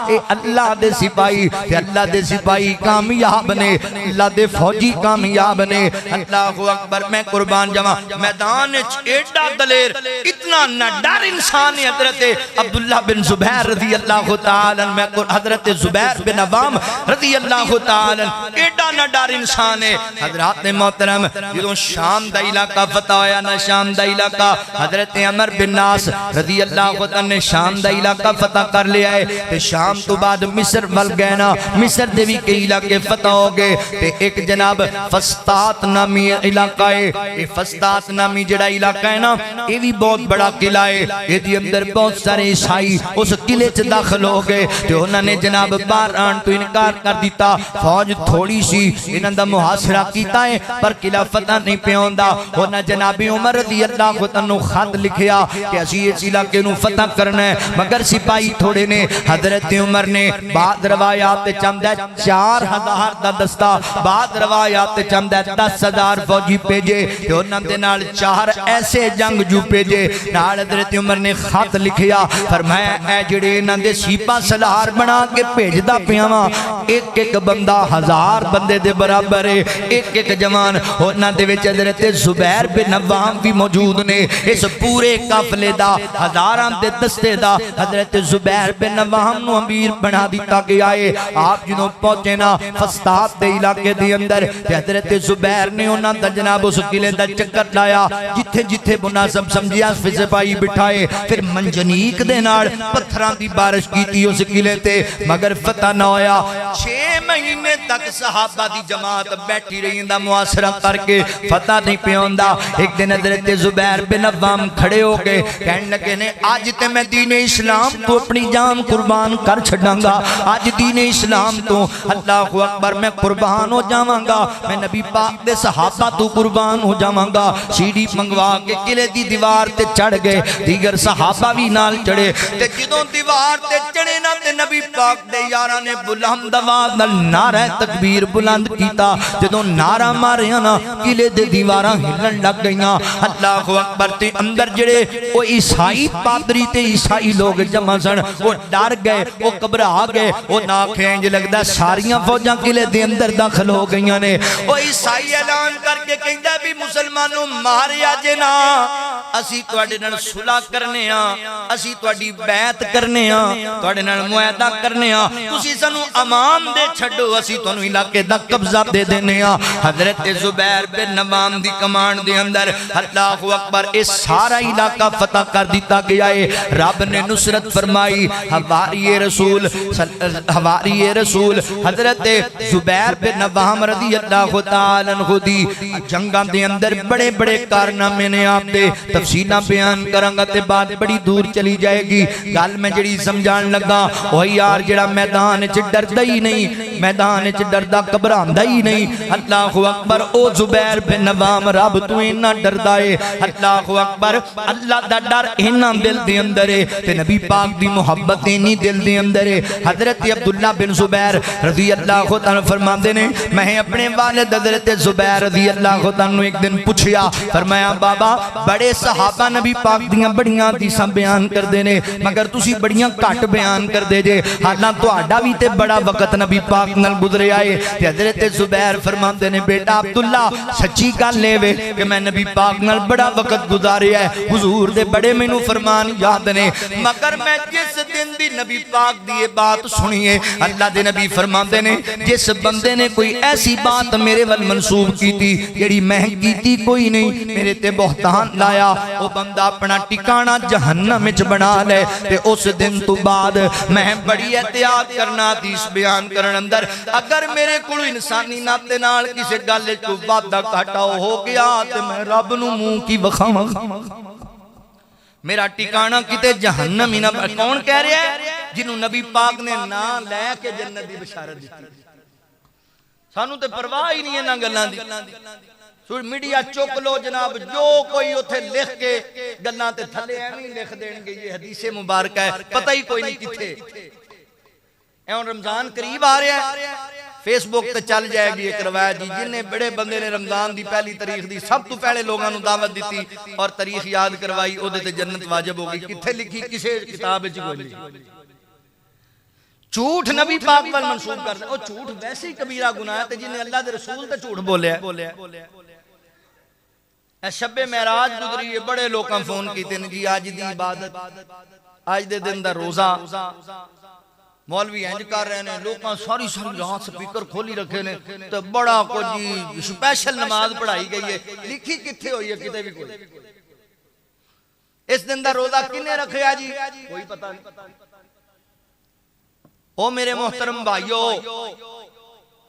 [SPEAKER 1] اے اللہ دے سپاہی تے اللہ دے سپاہی کامیاب نے اللہ دے فوجی کامیاب نے اللہ اکبر میں قربان جمع میدان ایڈا دلیر اتنا نڈر انسان حضرت عبداللہ بن زبیر رضی اللہ تعالیٰ میں حضرت زبیر بن عوام رضی اللہ تعالیٰ ایڈا نڈر انسان ہے حضرات محترم جدوں شام دا علاقہ فتح ہویا نا شام دا علاقہ حضرت عمر بن ناس رضی اللہ تعالیٰ نے شام دا علاقہ فتح کر لیا ہے تے شام تو بعد مصر ول گئے نا مصر دے بھی کئی علاقے فتح ہو گئے تے ایک جناب فسطاط نامی علاقہ ہے یہ فسطاط نامی جڑا علاقہ ہے نا یہ بھی بہت بڑا قلعہ ہے یہ دی اندر بہت سارے عیسائی اس قلعے سے داخل ہو گئے تے انہوں نے جناب بار آن تو انکار کر دیتا فوج تھوڑی سی انہوں نے محاصرہ کیتا ہے پر قلعہ فتح نہیں پیوندا انہوں جناب عمر رضی اللہ عنہ خط لکھیا کہ اسی اس علاقے نو فتح کرنا ہے مگر سپاہی تھوڑے نے حضرت عمر نے بعد روایات چمد ہے 4000 دا دستہ بعد روایات چمد ہے 10,000 فوجی پیجے کہ انہوں نے نال 4 ایسے جنگ جو پیجے نال حضرت عمر نے خط لکھیا فرمایا اے جڑے انہوں نے سیپا سلار بنا کے پیج دا پیاما ایک ایک بندہ 1000 بندے دے برابر ہے ایک ایک جوان انہوں نے وچ حضرت زبیر بن عوام بھی موجود نے اس پورے قافلے دا ہزاران دے دستے دا حضرت زبیر بن عوام نو امیر بنا دیتا گیا ہے آپ جنہوں پہنچے نا فسطاط دے علاقے دے اندر حضرت زبیر نے انہاں دا جناب اس قلعے دا چکر لایا جتھے جتھے مناسب سمجھیا سپاہی بٹھائے پھر منجنیق دے نال پتھراں دی بارش کیتی اس قلعے تے مگر فتح نہ ہویا 6 مہینے تک صحابہ دی جماعت بیٹھی رہی دا محاصرہ کر کے فتح نہیں پیوندا ایک دن حضرت زبیر بن عوام کھڑے ہو گئے کہنے لگے نے آج تے میں دین اسلام تو اپنی جان قربان کر چھڑاں گا آج دین اسلام تو اللہ اکبر میں قربان ہو جاواں گا میں نبی پاک دے صحابہ تو قربان ہو جاواں گا سیڑھی منگوا کے قلعے دی دیوار تے چڑھ گئے دیگر صحابہ بھی نال چڑھے تے جدوں دیوار تے چڑھے نا تے نبی پاک دے یاراں نے بلند آواز نال نعرہ تکبیر بلند کیتا جدوں نعرہ ماریا نا قلعے دے دیواراں ہلن لگ گئیاں اللہ اکبر تے اندر جڑے او عیسائی پادری تے عیسائی لوگ جمع سن وہ ڈر گئے وہ گھبرا گئے وہ ناکھیں جو لگدا ساریاں فوجاں قلعے دے اندر داخل ہو گئیاں نے وہ عیسائی اعلان کر کے کہندا بھی مسلمانوں ماریا جے نا اسی تواڈے نال صلح کرنے ہاں اسی تواڈی بیعت کرنے ہاں تواڈے نال معاہدہ کرنے ہاں تسی سانو امان دے چھڈو اسی تانوں علاقے دا قبضہ دے دینے ہاں حضرت زبیر بن عوام دی کمان دے اندر اللہ اکبر اس سارا علاقہ فتح کر دیتا گیا ہے رب نے نصرت فرمائی حواری رسول حضرت زبیر بن عوام رضی اللہ تعالیٰ عنہ دی جنگاں دے اندر بڑے بڑے کارنامے نے آپ دے تفصیلہ بیان کرنگا تے بات بڑی دور چلی جائے گی گل میں جڑی سمجھان لگا وہی یار جڑا میدان چ ڈردا ہی نہیں میدان چ ڈردا گھبراندا ہی نہیں اللہ اکبر او زبیر بن نوام رب تو اینا ڈردا ہے اللہ اکبر اللہ دا ڈر اینا دل دے اندر ہے تے نبی پاک دی محبت اینی دل دے اندر ہے حضرت عبداللہ بن زبیر رضی اللہ تعالی فرماندے نے میں اپنے والد حضرت زبیر رضی اللہ تعالی ایک دن پوچھیا فرمایا بابا بڑے صحابہ نبی پاک دیاں بڑیاں حدیثاں بیان کر دے نے مگر تسی بڑیاں کٹ بیان کر دے جے حالاں تہاڈا وی تے بڑا وقت نبی پاک نال گزرے آئے تے حضرت زبیر فرماندے نے بیٹا عبداللہ سچی گل لے وے کہ میں نبی پاک نال بڑا وقت گزاریا ہے حضور دے بڑے مینوں فرمان یاد نے مگر میں جس دن دی نبی پاک دی بات سنیے اللہ دے نبی فرماندے نے جس بندے نے کوئی ایسی بات میرے ول منسوب کی تھی جڑی میں کیتی کوئی نہیں میرے تے بہتان لایا وہ بندہ اپنا ٹکانہ جہنم وچ بنا لے تے اس دن تو بعد میں بڑی احتیاط کرنا حدیث بیان کرن اندر اگر میرے کولو انسانی ناتے نال کسے گل تو وعدہ گھاٹا ہو گیا تے میں رب نو منہ کی وکھاواں میرا ٹکانہ کتے جہنم ہی نہ کون کہہ رہا ہے جنہوں نبی پاک نے نا لے کے جنت دی بشارت دیتی سانو تے پرواہ ہی نہیں ہے نا گلاں دی میڈیا چک لو جناب جو کوئی اتھے لکھ کے گلاں تے تھلے ایویں لکھ دین گے یہ حدیث مبارکہ ہے پتہ ہی کوئی نہیں کتھے ایون رمضان قریب آ رہا ہے فیس بک تے چل جائے گی ایک روایت جی جنہیں بڑے بندے نے رمضان دی پہلی تاریخ دی سب تو پہلے لوگاں نو دعوت دیتی اور تاریخ یاد کروائی او دے تے جنت واجب ہوگی کتھے لکھی کسے کتاب وچ کوئی نہیں جھوٹ نبی پاک پر منسوب کرتے او جھوٹ ویسے ہی کبیرہ گناہ ہے جنہیں اللہ دے رسول تے جھوٹ بولے اے شب معراج گزری ہے بڑے لوکاں فون کیتے ہیں جی آج دی عبادت آج دے دن دا روزہ مولوی انج کر رہے ہیں لوکاں ساری رات سپیکر کھولی رکھے نے تو بڑا کوئی جی سپیشل نماز پڑھائی گئی ہے لکھی کتھے ہوئی ہے کتے بھی کوئی اس دن دا روزہ کنے رکھیا جی کوئی پتہ نہیں او میرے محترم بھائیو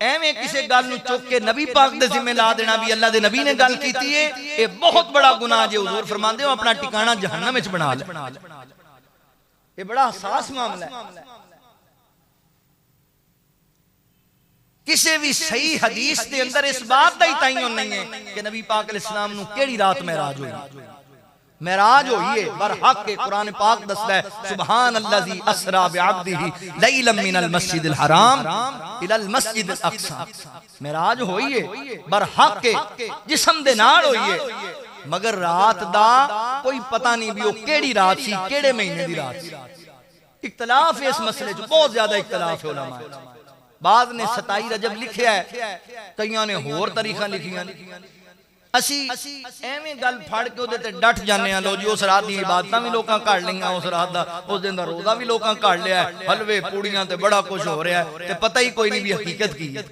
[SPEAKER 1] ایویں کسے گل نو چک کے نبی پاک دے ذمہ لا دینا بھی اللہ دے نبی نے گل کیتی ہے یہ بہت بڑا گناہ جے حضور فرماندے ہو اپنا ٹھکانہ جہنم وچ بنا لے یہ بڑا حساس معاملہ ہے کسی بھی صحیح حدیث دے اندر اس بات دا ہی تعین نہیں ہے کہ نبی پاک علیہ السلام نو کیڑی رات معراج ہوئی معراج ہوئی ہے برحق کے قرآن پاک دستا ہے سبحان اللذی اسرا بعبدہ لیلا من المسجد الحرام الى المسجد الاقصی معراج ہوئی ہے برحق کے جسم دے نال ہوئی ہے مگر رات دا کوئی پتہ نہیں بھی وہ کیڑی رات سی کیڑے مہینے دی رات سی اختلاف ہے اس مسئلے جو بہت زیادہ اختلاف ہے علماء بعض نے 27 رجب لکھیا ہے کئیاں نے ہور تاریخاں لکھیاں اسی ایویں گل پھڑ کے اودے تے ڈٹ جانے ہاں لو جی اس رات دی عبادتاں بھی لوکاں کڈ لیاں اس رات دا اس دن دا روزہ بھی لوکاں کڈ لیا ہے حلوے پوڑیاں تے بڑا کچھ ہو رہا ہے تے پتہ ہی کوئی نہیں بھی حقیقت کی ہے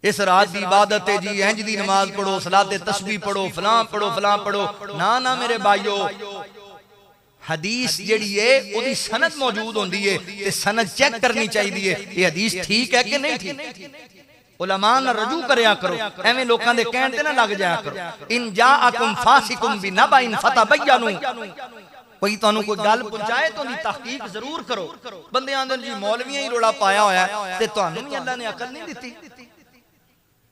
[SPEAKER 1] اس رات دی عبادت ہے جی انج دی نماز پڑھو صلاۃ تسبیح پڑھو فلاں پڑھو نا میرے بھائیو حدیث جڑی ہے او دی سند موجود ہوندی ہے تے سند چیک کرنی چاہیے یہ حدیث ٹھیک ہے کہ نہیں ٹھیک علماء نہ رجوع کریا کرو ایویں لوکاں دے کہن تے نہ لگ جایا کرو ان جاءکم فاسقٌ بنبأ فتبینوا کوئی تانوں کوئی گل پہنچائے تو دی تحقیق ضرور کرو بندے آندے جی مولویاں ہی روڑا پایا ہویا ہے تے تانوں بھی اللہ نے عقل نہیں دتی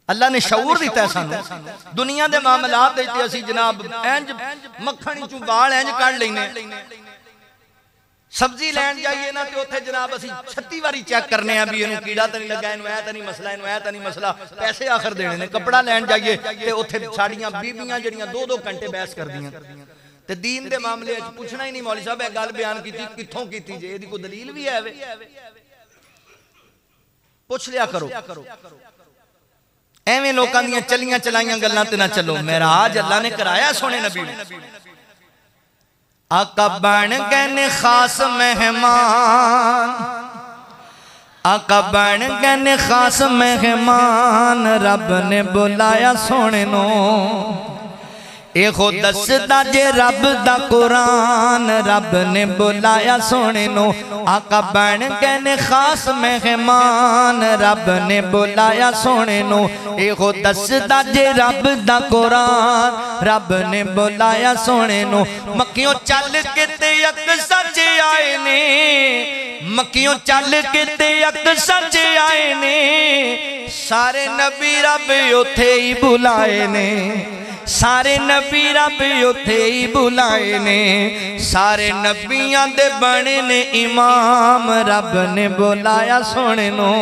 [SPEAKER 1] اللہ نے شعور دیتا ہے سانو دنیا دے معاملات دیتے اسی جناب انج مکھن چوں وال انج کڈ لینے سبزی لین جائیے نا تے اوتھے جناب اسی 36 واری چیک کرنے ہیں بھی اینو کیڑا تے نہیں لگا اینو اے تے نہیں مسئلہ اینو اے تے نہیں مسئلہ پیسے آخر دینے نے کپڑا لین جائیے تے اوتھے ساڑیاں بیبییاں جڑیاں 2-2 گھنٹے بحث کردیاں تے دین دے معاملے وچ پوچھنا ہی نہیں مولوی صاحب اے گل بیان کیتی کتھوں کیتی جے ایدی کوئی دلیل بھی ہے وے پوچھ لیا کرو ایویں لوکاں دیاں چلیاں چلائیاں گلاں تے نہ چلو معراج اللہ نے کرایا سونے نبی نے آقا بن گئے خاص مہمان آقا بن گئے خاص مہمان رب نے بلایا سونے نو اے خود دسدا جے رب دا قرآن رب نے بلایا سونے نو آقا بن گئے خاص مہمان رب نے بلایا سونے نو اے خود دسدا جے رب دا قرآن رب نے بلایا سونے نو مکیوں چل کے تے یک سچ آئے نے مکیوں چل کے تے اقصی چ آئے نے سارے نبی رب اوتھے ہی بلائے نے سارے نبی رب اوتھے ہی بلائے نے سارے نبیاں دے بنے نے امام رب نے بلایا سونے نو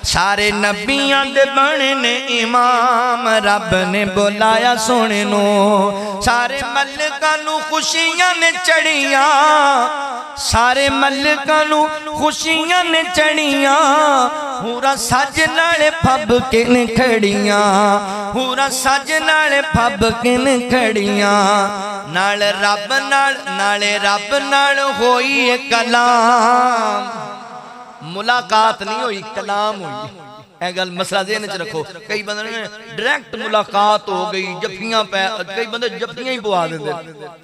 [SPEAKER 1] سارے نبیاں دے بنے نے امام رب نے بلایا سونے نو سارے ملکاں نو خوشیاں نے چڑھیاں سارے ملکاں نو خوشیاں نے چڑھیاں پورا سج نالے پھب کے نے کھڑیاں پورا سج نالے پھب کے نے کھڑیاں نال رب نال ہوئی کلام ملاقات نہیں ہوئی کلام ہوئی اے گل مسئلہ ذہن وچ رکھو کئی بندے نے ڈائریکٹ ملاقات ہو گئی جفیاں پہ کئی بندے جفیاں ہی پوا دیندے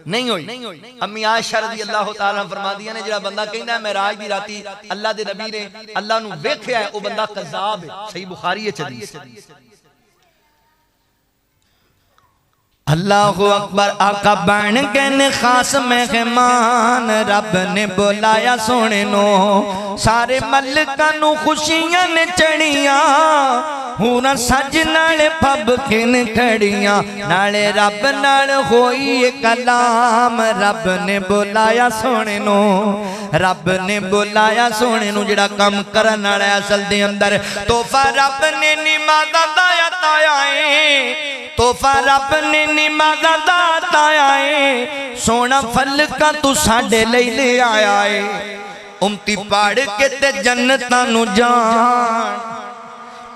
[SPEAKER 1] نہیں ہوئی امی عائشہ رضی اللہ تعالی عنہ فرمادیاں نے جڑا بندہ کہندا ہے معراج دی راتی اللہ دے نبی نے اللہ نو ویکھیا ہے او بندہ کذاب ہے صحیح بخاری ہے حدیث اللہ اکبر آقا بن کے نے خاص مہمان رب نے بلایا سونے نو سارے ملکاں نو خوشیاں نے چڑھیاں ہونا سج نالے پھب کے نے کھڑیاں نالے رب نال ہوئی کلام رب نے بلایا سونے نو رب نے بلایا سونے نو جڑا کم کرن والے اصل دے اندر تحفہ رب نے نمازاں دا عطایا ہے تحفہ رب نے نمازاں دا عطایا ہے سونا پھل کا تو ساڈے لئی لے آیا ہے امتی پاڑ کے تے جنتاں نو جان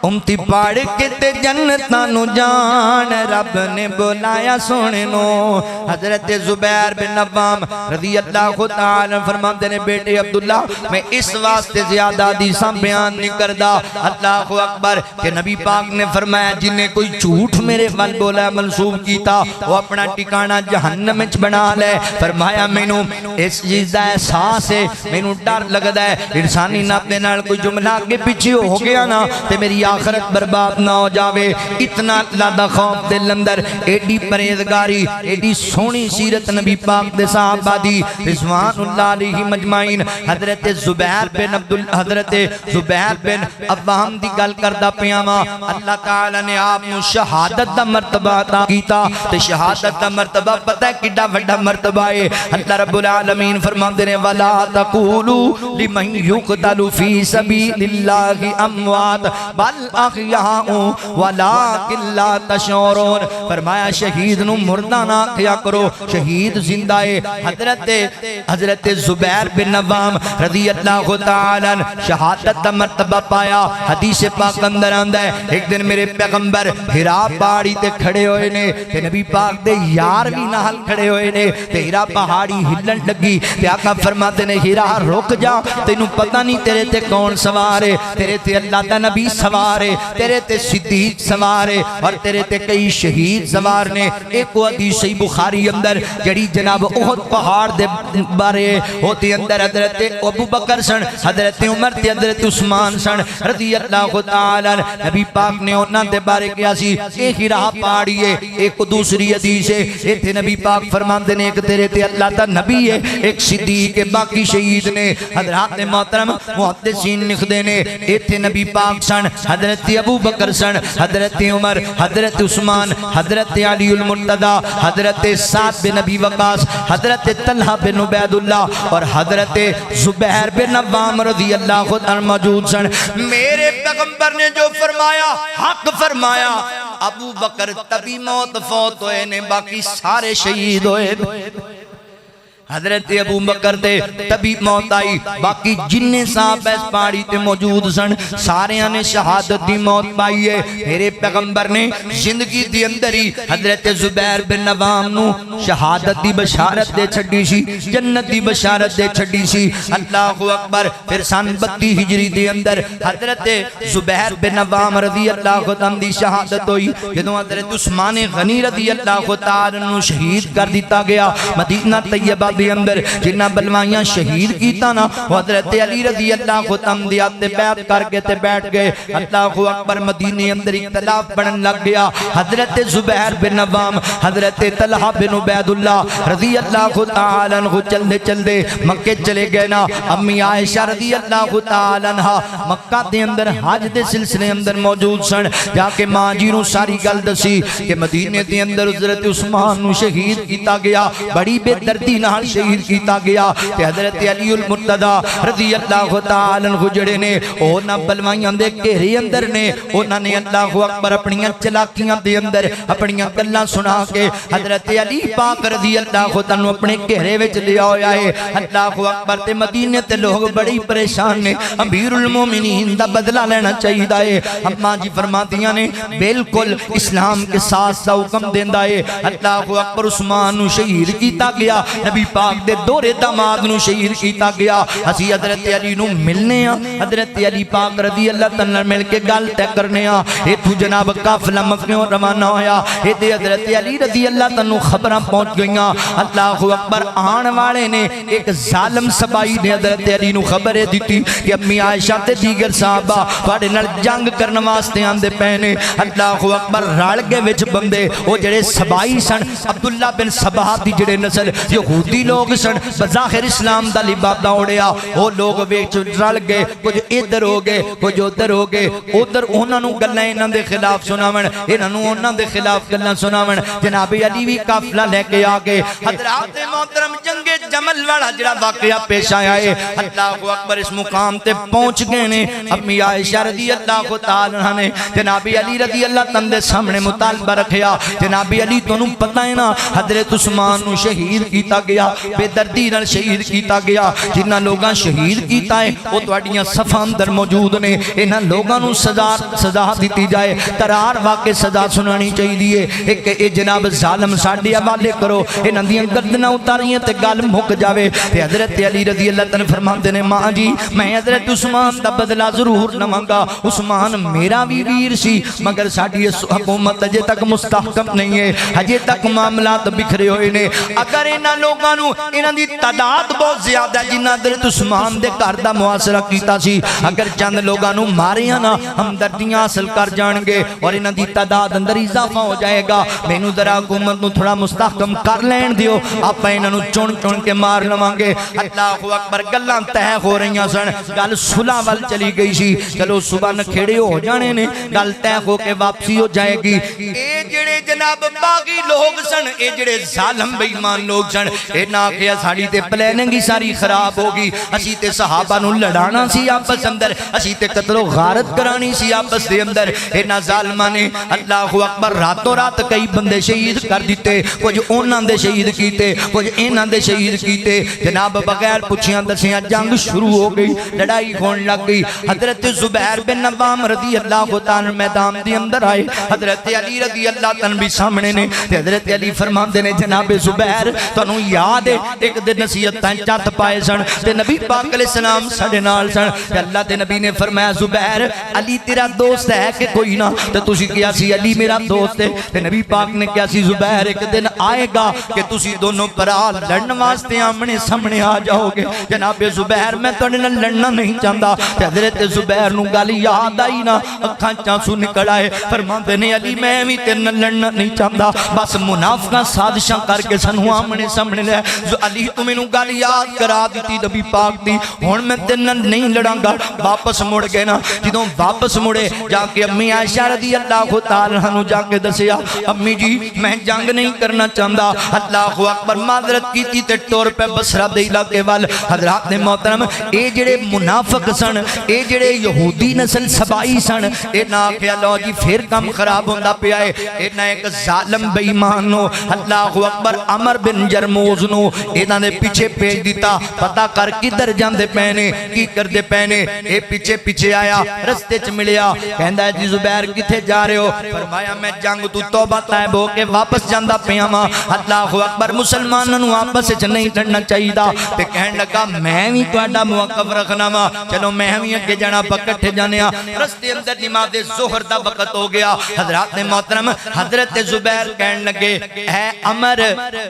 [SPEAKER 1] امتی پاڑ کے تے جنتاں نو جان رب نے بلایا سونے نو حضرت زبیر بن عوام رضی اللہ تعالی فرماتے نے بیٹے عبداللہ میں اس واسطے زیادہ حدیثاں بیان نہیں کردا اللہ اکبر کہ نبی پاک نے فرمایا جنہیں کوئی جھوٹ میرے ول بولا منسوب کیتا وہ اپنا ٹھکانہ جہنم وچ بنا لے فرمایا مینوں اس چیز دا احساس ہے مینوں ڈر لگدا ہے انسانی ناپے نال کوئی جملہ اگے پیچھے ہو گیا نا تے میری آخرت برباد نہ ہو جاوے اتنا لادہ خوف دل اندر ایڈی پریزگاری ایڈی سونی سیرت نبی پاک دے صحابہ دی رضوان اللہ علیہ مجمعین حضرت زبیر بن عوام دی گل کردہ پیاما اللہ تعالی نے آپ نو شہادت دا مرتبہ عطا کیتا تے شہادت دا مرتبہ پتہ ہے کڈا بڑا مرتبہ ہے اللہ رب العالمین فرماندے نے ولا تقولوا لمن يقتل في سبيل الله اموات بل احیاء ولکن لا تشعرون فرمایا شہید نو مردہ نہ کیا کرو شہید زندہ ہے حضرت زبیر بن عوام رضی اللہ تعالی عنہ شہادت دا مرتبہ پایا حدیث پاک اندر آندا ہے ایک دن میرے پیغمبر ہرا پہاڑی تے کھڑے ہوئے نے تے نبی پاک دے یار بھی نال کھڑے ہوئے نے تے ہرا پہاڑی ہلن لگی تے آقا فرماتے نے ہرا رک جا تینوں پتہ نہیں تیرے تے کون سوار ہے تیرے تے اللہ دا نبی سوار ہے تیرے تے صدیق سوار ہے اور تیرے تے کئی شہید سوار نے ایک حدیث صحیح بخاری اندر جڑی جناب احد پہاڑ دے بارے ہوتی اندر حضرت ابو بکر سن حضرت عمر تے حضرت عثمان سن رضی اللہ تعالی عنہ نبی پاک نے انہاں دے بارے کیا سی اے ہرا پہاڑی ہے ایک دوسری حدیث ہے ایتھے نبی پاک فرماندے نے ایک تیرے تے اللہ دا نبی ہے ایک صدیق ہے باقی شہید نے حضرات محترم محدثین لکھدے نے ایتھے نبی پاک سن حضرت ابو بکر سن حضرت عمر حضرت عثمان حضرت علی المرتضی حضرت سعد بن ابی وقاص حضرت طلحہ بن عبید اللہ اور حضرت زبیر بن عوام رضی اللہ عنہ موجود سن میرے پیغمبر نے جو فرمایا حق فرمایا ابو بکر تبھی موت فوت ہوئے نے باقی سارے شہید ہوئے حضرت ابو بکر تے تبھی موت آئی باقی جنہیں صاحب اس پہاڑی تے موجود سن سارے نے شہادت دی موت پائی ہے میرے پیغمبر نے زندگی دی اندر ہی حضرت زبیر بن عوام نو شہادت دی بشارت دے چھڑی سی جنت دی بشارت دے چھڑی سی اللہ اکبر پھر سن 32 ہجری دی اندر حضرت زبیر بن عوام رضی اللہ عنہ دی شہادت ہوئی جدوں حضرت عثمان غنی رضی اللہ تعالی عنہ شہید کر دیتا گیا مدینہ طیبہ دی اندر جنہ بلوائیاں شہید کیتا نا حضرت علی رضی اللہ عنہ دی آتے بیعت کر کے تے بیٹھ گئے اللہ اکبر مدینے اندر اختلاف بڑھن لگ گیا حضرت زبیر بن عوام حضرت طلحہ بن عبید اللہ رضی اللہ تعالی عنہ چلدے چلدے مکے چلے گئے نا امی عائشہ رضی اللہ تعالی عنہ مکہ دے اندر حج دے سلسلے اندر موجود سن جا کے ماں جی نو ساری گل دسی کہ مدینے دے اندر حضرت عثمان نو شہید کیتا گیا بڑی بے دردی نال شہید کیتا گیا تے حضرت علی المرتضی رضی اللہ تعالی عنہ جڑے نے اونا بلوائیاں دے گھیرے اندر نے اونا نے اللہ اکبر اپنیاں چلاکیاں دے اندر اپنیاں گلاں سنا کے حضرت علی پاک رضی اللہ عنہ اپنے گھیرے وچ لے آیا ہے اللہ اکبر تے مدینے تے لوگ بڑی پریشان نے امیر المومنین دا بدلہ لینا چاہیے ہے اماں جی فرماتیاں نے بالکل اسلام کے ساتھ سا حکم دیندہ ہے اللہ اکبر عثمان نو شہید کیتا گیا نبی پاک دے دورے داماد نو شہید کیتا گیا اسی حضرت علی نو ملنے ہاں حضرت علی پاک رضی اللہ تعالی مل کے گل تے کرنے ہاں اے تو جناب قافلہ مکیوں روانہ ہویا اے تے حضرت علی رضی اللہ تعالی خبراں پہنچ گئیاں اللہ اکبر آن والے نے ایک ظالم سبائی نے حضرت علی نو خبریں دیتی کہ امی عائشہ تے دیگر صحابہ تواڈے نال جنگ کرن واسطے آندے پے نے اللہ اکبر رل کے وچ بندے او جڑے سبائی سن عبداللہ بن سبا دی جڑے نسل یہودی لوگ سن بظاہر اسلام دا لبادہ اوڑیا او لوگ وچ رل گئے کچھ ادھر ہو گئے کچھ ادھر ہو گئے ادھر انہاں نو گلاں انہاں دے خلاف سناون انہاں نو انہاں دے خلاف گلاں سناون جناب علی بھی قافلہ لے کے آ گئے حضرات محترم جنگ جمل والا جڑا واقعہ پیش آیا ہے اللہ اکبر اس مقام تے پہنچ گئے نے امی عائشہ رضی اللہ تعالی عنہ نے جناب علی رضی اللہ تعالی دے سامنے مطالبہ رکھیا جناب علی تانوں پتہ ہے نا حضرت عثمان نو شہید کیتا گیا بے دردی نال شہید کیتا گیا جنہاں لوگاں شہید کیتا ہے او تواڈیاں صفاں اندر موجود نے انہاں لوگاں نو سزا دتی جائے قرار واقع سزا سنانی چاہیے ایک اے جناب ظالم ساڈے حوالے کرو انہاں دیاں گردناں اتاریاں تے گل مک جاوے تے حضرت علی رضی اللہ تعالی فرماندے نے ماں جی میں حضرت عثمان دا بدلہ ضرور لواں گا عثمان میرا بھی ویر سی مگر ساڈی حکومت اجے تک مستحکم نہیں ہے اجے تک معاملات بکھرے ہوئے نے اگر انہاں لوگاں نو انہاں دی تعداد بہت زیادہ جنہاں حضرت عثمان دے گھر دا محاصرہ کیتا سی اگر چند لوگاں نو ماریاں نا ہمدردیاں حاصل کر جان گے اور انہاں دی تعداد اندر اضافہ ہو جائے گا مینوں ذرا حکومت نو تھوڑا مستحکم کر لین دیو آپاں انہاں نو چن کے مار لواں گے اللہ اکبر گلاں طے ہو رہیاں سن گل صلح ول چلی گئی سی چلو صبح نکھیڑے ہو جانے نے گل طے ہو کے واپسی ہو جائے گی اے جڑے جناب باغی لوگ سن اے جڑے ظالم بے ایمان لوگ سن اے نہ کہ ساڈی تے پلاننگ ہی ساری خراب ہوگی اسی تے صحابہ نو لڑانا سی آپس اندر اسی تے قتل و غارت کرانی سی آپس دے اندر اے نہ ظالماں نے اللہ اکبر راتوں رات کئی بندے شہید کر دیتے کچھ انہاں دے شہید کیتے کچھ انہاں دے شہید کیتے جناب بغیر پوچھیاں دسیاں جنگ شروع ہو گئی لڑائی ہون لگ گئی حضرت زبیر بن عوام رضی اللہ تعالی میدان دے اندر آئے حضرت علی رضی اللہ تعالی بھی سامنے نے حضرت علی فرماندے نے جناب زبیر تانوں یاد ہے ایک دن نصیحتاں چت پائے سن تے نبی پاک علیہ السلام ساڈے نال سن تے اللہ دے نبی نے فرمایا زبیر علی تیرا دوست ہے کہ کوئی نہ تے تسی کیا سی علی میرا دوست ہے تے نبی پاک نے کیا سی زبیر ایک دن آئے گا کہ تسی دونوں بھرا لڑن واسطے آمنے سامنے آ جاؤ گے جناب زبیر میں تواڈے نال لڑنا نہیں چاہندا تے حضرت زبیر نو گل یاد آئی نا اکھاں چانسو نکل آئے فرماندے نے علی میں بھی تیرے نال لڑنا نہیں چاہندا بس منافقاں سازشاں کر کے سانو آمنے سامنے لے علی تو مینوں گل یاد کرا دتی نبی پاک دی ہن میں تیرے نال نہیں لڑاں گا واپس مڑ گئے نا جدوں واپس مڑے جا کے امی عائشہ رضی اللہ تعالی عنہ جا کے دسیا امی جی میں جنگ نہیں کرنا چاہندا اللہ اکبر معذرت کیتی تے ٹور پہ بصرہ دے علاقے وال حضرات نے محترم اے جڑے منافق سن اے جڑے یہودی نسل سبائی سن اے نہ کہ اللہ جی پھر کم خراب ہوندا پیا ہے اے نہ ایک ظالم بے ایمان نو اللہ اکبر عمر بن جرموز نو انہاں نے پیچھے بھیج دیتا پتہ کر کدھر جاندے پے نے کی کردے پے نے اے پیچھے آیا رستے چ ملیا کہندا ہے جی زبیر کتے جا رہے ہو فرمایا میں جنگ تو توبہ طائب ہو کے واپس جاندا پیا ہاں اللہ اکبر مسلماناں نو آپس وچ نہیں لڑنا چاہیے تے کہن لگا میں بھی تہاڈا موقف رکھنا وا چلو میں بھی اگے جانا پکٹھے جانے ہاں رستے اندر نماز ظہر دا وقت ہو گیا حضرات نے محترم حضرت زبیر کہن لگے اے عمر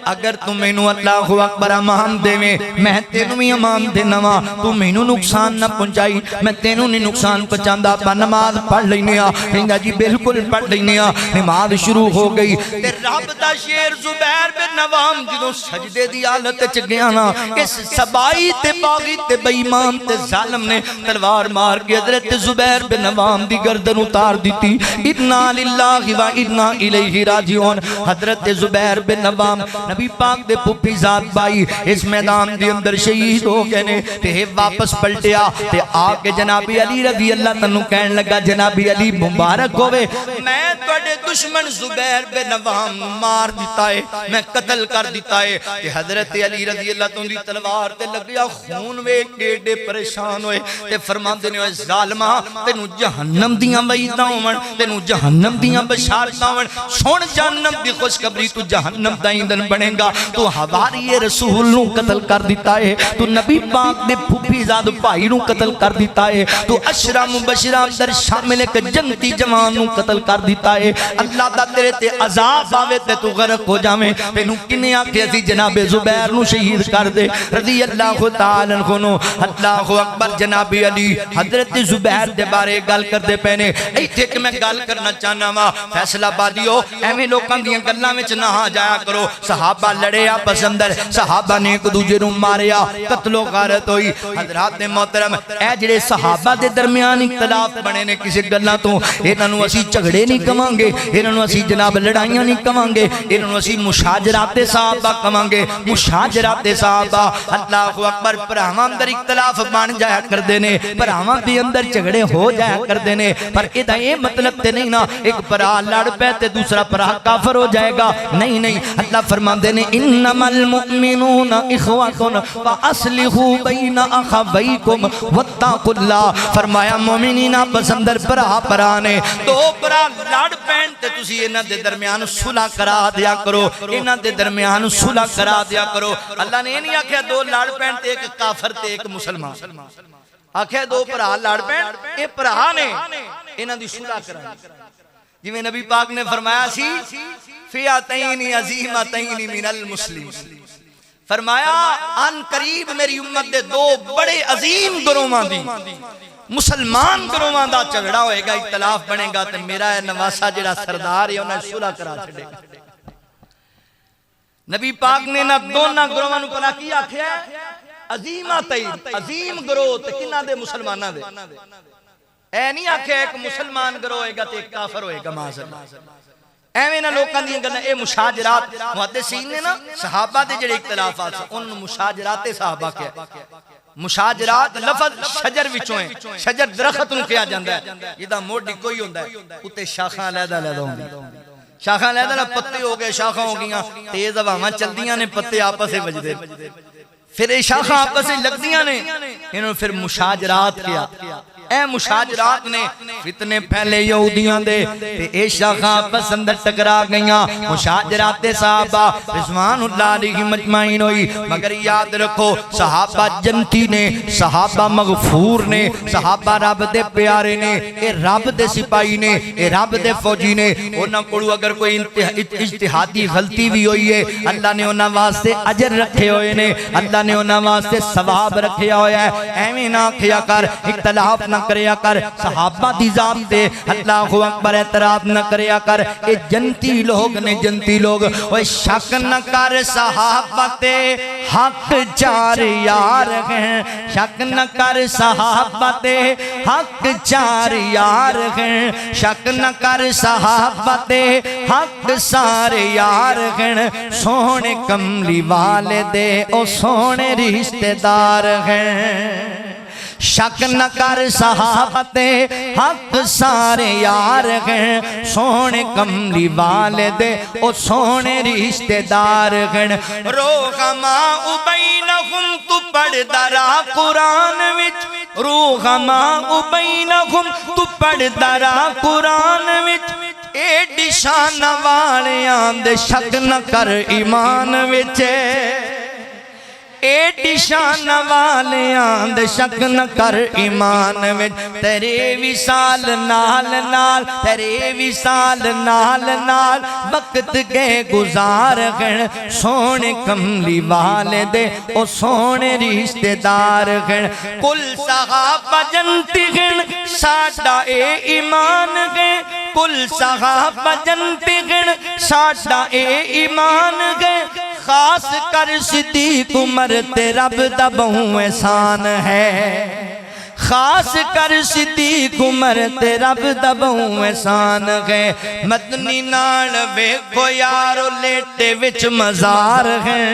[SPEAKER 1] اگر تم مینوں اللہ اللہ اکبر امان دے میں تینوں بھی امان دینا وا تو مینوں نقصان نہ پہنچائی میں تینوں نہیں نقصان پہنچاندا پا نماز پڑھ لینے کہندا جی بالکل پڑھ لینے نماز شروع ہو گئی تے رب دا شیر زبیر بن نوام جدوں سجدے دی حالت وچ گیا نا اس سبائی تے باغی تے بے ایمان تے ظالم نے تلوار مار کے حضرت زبیر بن نوام دی گردن اتار دیتی انا للہ و انا الیہ راجعون حضرت زبیر بن نوام نبی پاک دے پھپھی ذات بائی اس میدان دے اندر شہید ہو گئے نے تے واپس پلٹیا تے آ کے جناب علی رضی اللہ تنو کہن لگا جناب علی مبارک ہوئے میں توڑے دشمن زبیر بن نوام مار دیتا ہے میں قتل کر دیتا ہے تے حضرت علی رضی اللہ تنو دی تلوار تے لگیا خون وے کیڑے پریشان ہوئے تے فرمان دینے ہوئے ظالمہ تینو جہنم دیاں وعیداں ہون تینو جہنم دیاں بشارتاں ہون سن جہنم دی خوشخبری تو جہنم دا ایندھن بنے گا تو حواری رسول نو قتل کر دیتا ہے تو نبی پاک دے پھوپھی زاد بھائی نو قتل کر دیتا ہے تو اشرا مبشرہ در شامل ایک جنتی جوان نو قتل کر دیتا ہے اللہ دا تیرے تے عذاب آوے تے تو غرق ہو جاویں تینو کنے آکھے سی جناب زبیر نو شہید کر دے رضی اللہ تعالی عنہ اللہ اکبر جناب علی حضرت زبیر دے بارے گل کر دے پہنے ایتھے کہ میں گل کرنا چاہنا وا فیصلہ بادیو ایویں لوکاں دیاں گلاں وچ نہ آ جایا کرو صحابہ لڑے آپس اندر صحابہ نے ایک دوجے نوں ماریا قتل و غارت ہوئی حضرات محترم اے جڑے صحابہ دے درمیان اختلاف بنے نے کسی گلاں تو انہاں نوں اسی جھگڑے نہیں کہاں گے انہاں نوں اسی جناب لڑائیاں نہیں کہاں گے انہاں نوں اسی مشاجرات صحابہ کہاں گے مشاجرات صحابہ اللہ اکبر پراواں اندر اختلاف بن جایا کر دینے پراواں دے اندر جھگڑے ہو جایا کر دینے پر ادا یہ مطلب تے نہیں نا ایک پرا لڑ پے تے دوسرا پرا کافر ہو جائے گا نہیں نہیں اللہ فرماندے نے انما المؤمنون اخوۃ فاصلحوا بین اخویکم واتقوا اللہ فرمایا مومنین آپس اندر پرا پرا نے دو پرا لڑ پین تے تسی انہاں دے درمیان صلح کرا دیا کرو انہاں دے درمیان صلح کرا دیا کرو اللہ نے نہیں آکھیا دو لڑ پین تے ایک کافر تے ایک مسلمان آکھے دو پرا لڑ پین اے پرا نے انہاں دی صلح کرا جی میں نبی پاک نے فرمایا سی فئتین عظیمتین من المسلم فرمایا ان قریب میری امت دے دو بڑے عظیم گروہاں دی مسلمان گروہاں دا جھگڑا ہوئے گا اختلاف بنے گا تے میرا نواسا جڑا سردار ہے انہیں صلح کرا چھڑے گا نبی پاک نے نہ دونوں گروہاں نو پلا کی آکھیا عظیمتین عظیم گروہ تے کنہ دے مسلمانہ دے اے نہیں آکھے ایک مسلمان گروہ ہوئے گا تے ایک کافر ہوئے گا معاذ اللہ ایویں نہ لوکاں دیاں گلاں اے مشاجرات محدثین نے نا صحابہ دے جڑے اختلافات ان مشاجرات صحابہ کیا مشاجرات لفظ شجر وچوں ہیں شجر درخت نوں کیا جاندا ہے جدا موڈی کوئی ہوندا ہے اوتے شاخاں علیحدہ علیحدہ ہوندی شاخاں علیحدہ پتے ہو گئے شاخاں ہو گئیاں تیز ہواواں چلدیاں نے پتے آپس وچ وجدے پھر یہ شاخاں آپس سے لگدیاں نے انہوں نے پھر مشاجرات کیا اے مشاجرات نے فتنے پہلے یہودیاں دے اے شاخاں آپس اندر ٹکرا گئیاں مشاجرات صحابہ رضوان اللہ علیہ مجمعین ہوئی مگر یاد رکھو صحابہ جنتی نے صحابہ مغفور نے صحابہ رب دے پیارے نے اے رب دے سپاہی نے اے رب دے فوجی نے انہاں کولو اگر کوئی اجتہادی غلطی بھی ہوئی ہے اللہ نے انہاں واسطے اجر رکھے ہوئے نے اللہ نے انہاں واسطے ثواب رکھیا ہویا ہے ایویں نہ کیا کر اختلاف نہ کریا کر صحابہ دی ذات دے اللہ اکبر اعتراف نہ کریا کر اے جنتی لوگ نے جنتی لوگ اوے شک نہ کر صحابہ تے حق چار یار ہیں شک نہ کر صحابہ تے حق چار یار ہیں شک نہ کر صحابہ تے حق سارے یار ہیں سونے کملی والے دے او سونے رشتہ دار ہیں شک نہ کر صحابہ تے حق سارے یار ہیں سونے کملی والے دے او سونے رشتہ دار ہیں روغماء بینہم تو پڑھ درا قرآن وچ روغماء بینہم تو پڑھ درا قرآن وچ ایڈی شان والیاں دے شک نہ کر ایمان وچ ایڈی شان والے آند شک نہ کر ایمان وچ تیرے وصال نال نال تیرے وصال نال نال وقت گئے گزار گن سونے کملی والے دے او سونے رشتے دار گن کل صحابہ جنتی گن ساڈا اے ایمان گن کل صحابہ جنتی گن ساڈا اے ایمان گن خاص کر صدیق عمر تے رب دا بہوں احسان ہے خاص کر صدیق عمر تے رب دا بہوں احسان ہے مدنی نال ویکھو یارو لیٹے وچ مزار ہے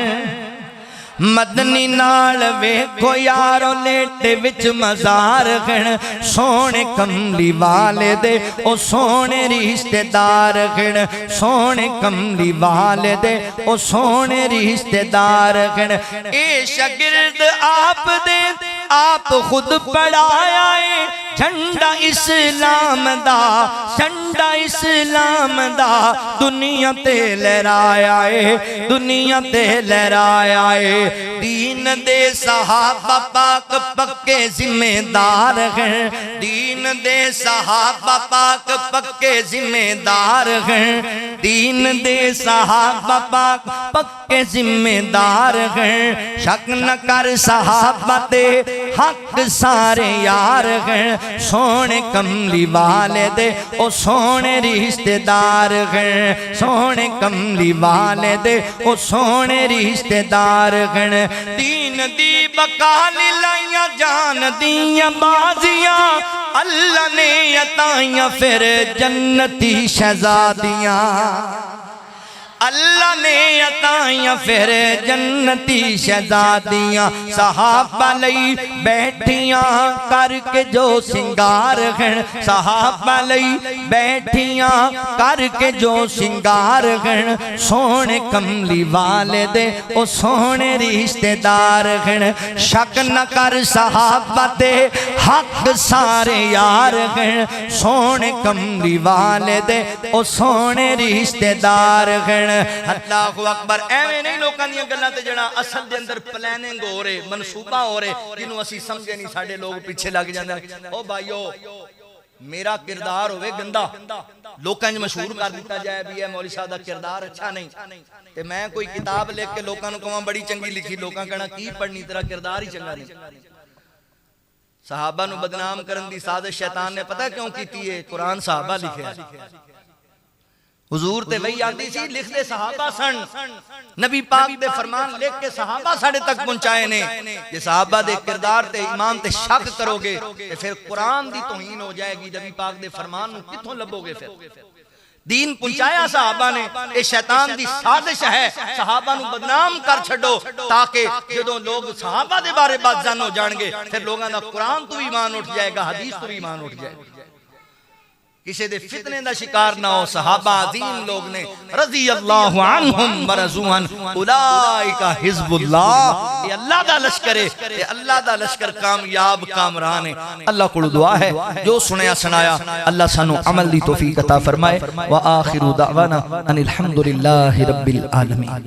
[SPEAKER 1] مدنی نال ویکھو یارو لیٹے وچ مزار گھن سونے کملی والے دے او سونے رشتے دار گھن سونے کملی والے دے او سونے رشتے دار گھن اے شاگرد آپ دے آپ خود پڑھایا ہے جھنڈا اسلام دا جھنڈا اسلام دا دنیا تے لہرایا ہے دنیا تے لہرایا ہے دین دے صحابہ پاک پکے ذمہ دار ہیں دین دے صحابہ پاک پکے ذمہ دار ہیں دین دے صحابہ پاک پکے ذمہ دار ہیں شک نہ کر صحابہ تے حق سارے یار ہیں سونے کملی والے دے او سونے رشتے دار ہیں سونے کملی والے دے او سونے رشتے دار ہیں دین دی بقال لائیاں جان دیاں بازیاں اللہ نے عطائیاں پھر جنتی شہزادیاں اللہ نے عطائیاں پھر جنتی شہزادیاں صحابہ لئی بیٹھیاں کر کے جو سنگار ہیں صحابہ لئی بیٹھیاں کر کے جو سنگار ہیں سونے کملی والے دے او سونے رشتے دار ہیں شک نہ کر صحابہ دے حق سارے یار ہیں سونے کملی والے دے او سونے رشتے دار ہیں اللہ اکبر ایویں نہیں لوکاں دیاں گلاں تے جڑا اصل دے اندر پلاننگ ہو رہے منصوبہ ہو رہے جنوں اسی سمجھے نہیں ساڈے لوگ پیچھے لگ جاندے او بھائیو میرا کردار ہوئے گندا لوکاں جو مشہور کر دیتا جائے بھی ہے مولوی صاحب دا کردار اچھا نہیں تے میں کوئی کتاب لکھ کے لوکاں نوں کہاں بڑی چنگی لکھی لوکاں کہنا کی پڑھنی تیرا کردار ہی چنگا نہیں صحابہ نو بدنام کرن دی سازش شیطان نے پتہ کیوں کیتی ہے قرآن صحابہ لکھے ہے حضور تے وہی آتی سی لکھ دے صحابہ سن نبی پاک دے فرمان لکھ کے صحابہ ساڑھے تک پہنچائے نے یہ صحابہ دے کردار تے ایمان تے شک کرو گے پھر قرآن دی توہین ہو جائے گی نبی پاک دے فرمان کتھوں لبو گے پھر دین پہنچایا صحابہ نے اے شیطان دی سازش ہے صحابہ نو بدنام کر چھڑو تاکہ جدوں لوگ صحابہ دے بارے بات جان ہو جان گے پھر لوگاں دا قرآن تو ایمان اٹھ جائے گا حدیث تو ایمان اٹھ جائے گا کسی دے فتنے دا شکار نہ ہو صحابہ عظیم لوگ نے رضی اللہ عنہم ورضوان اولئک حزب اللہ یہ اللہ دا لشکر ہے یہ اللہ دا لشکر کامیاب کامران ہے اللہ کو دعا ہے جو سنیا سنایا اللہ سانو عمل دی توفیق عطا فرمائے وآخر دعوانا ان الحمدللہ رب العالمین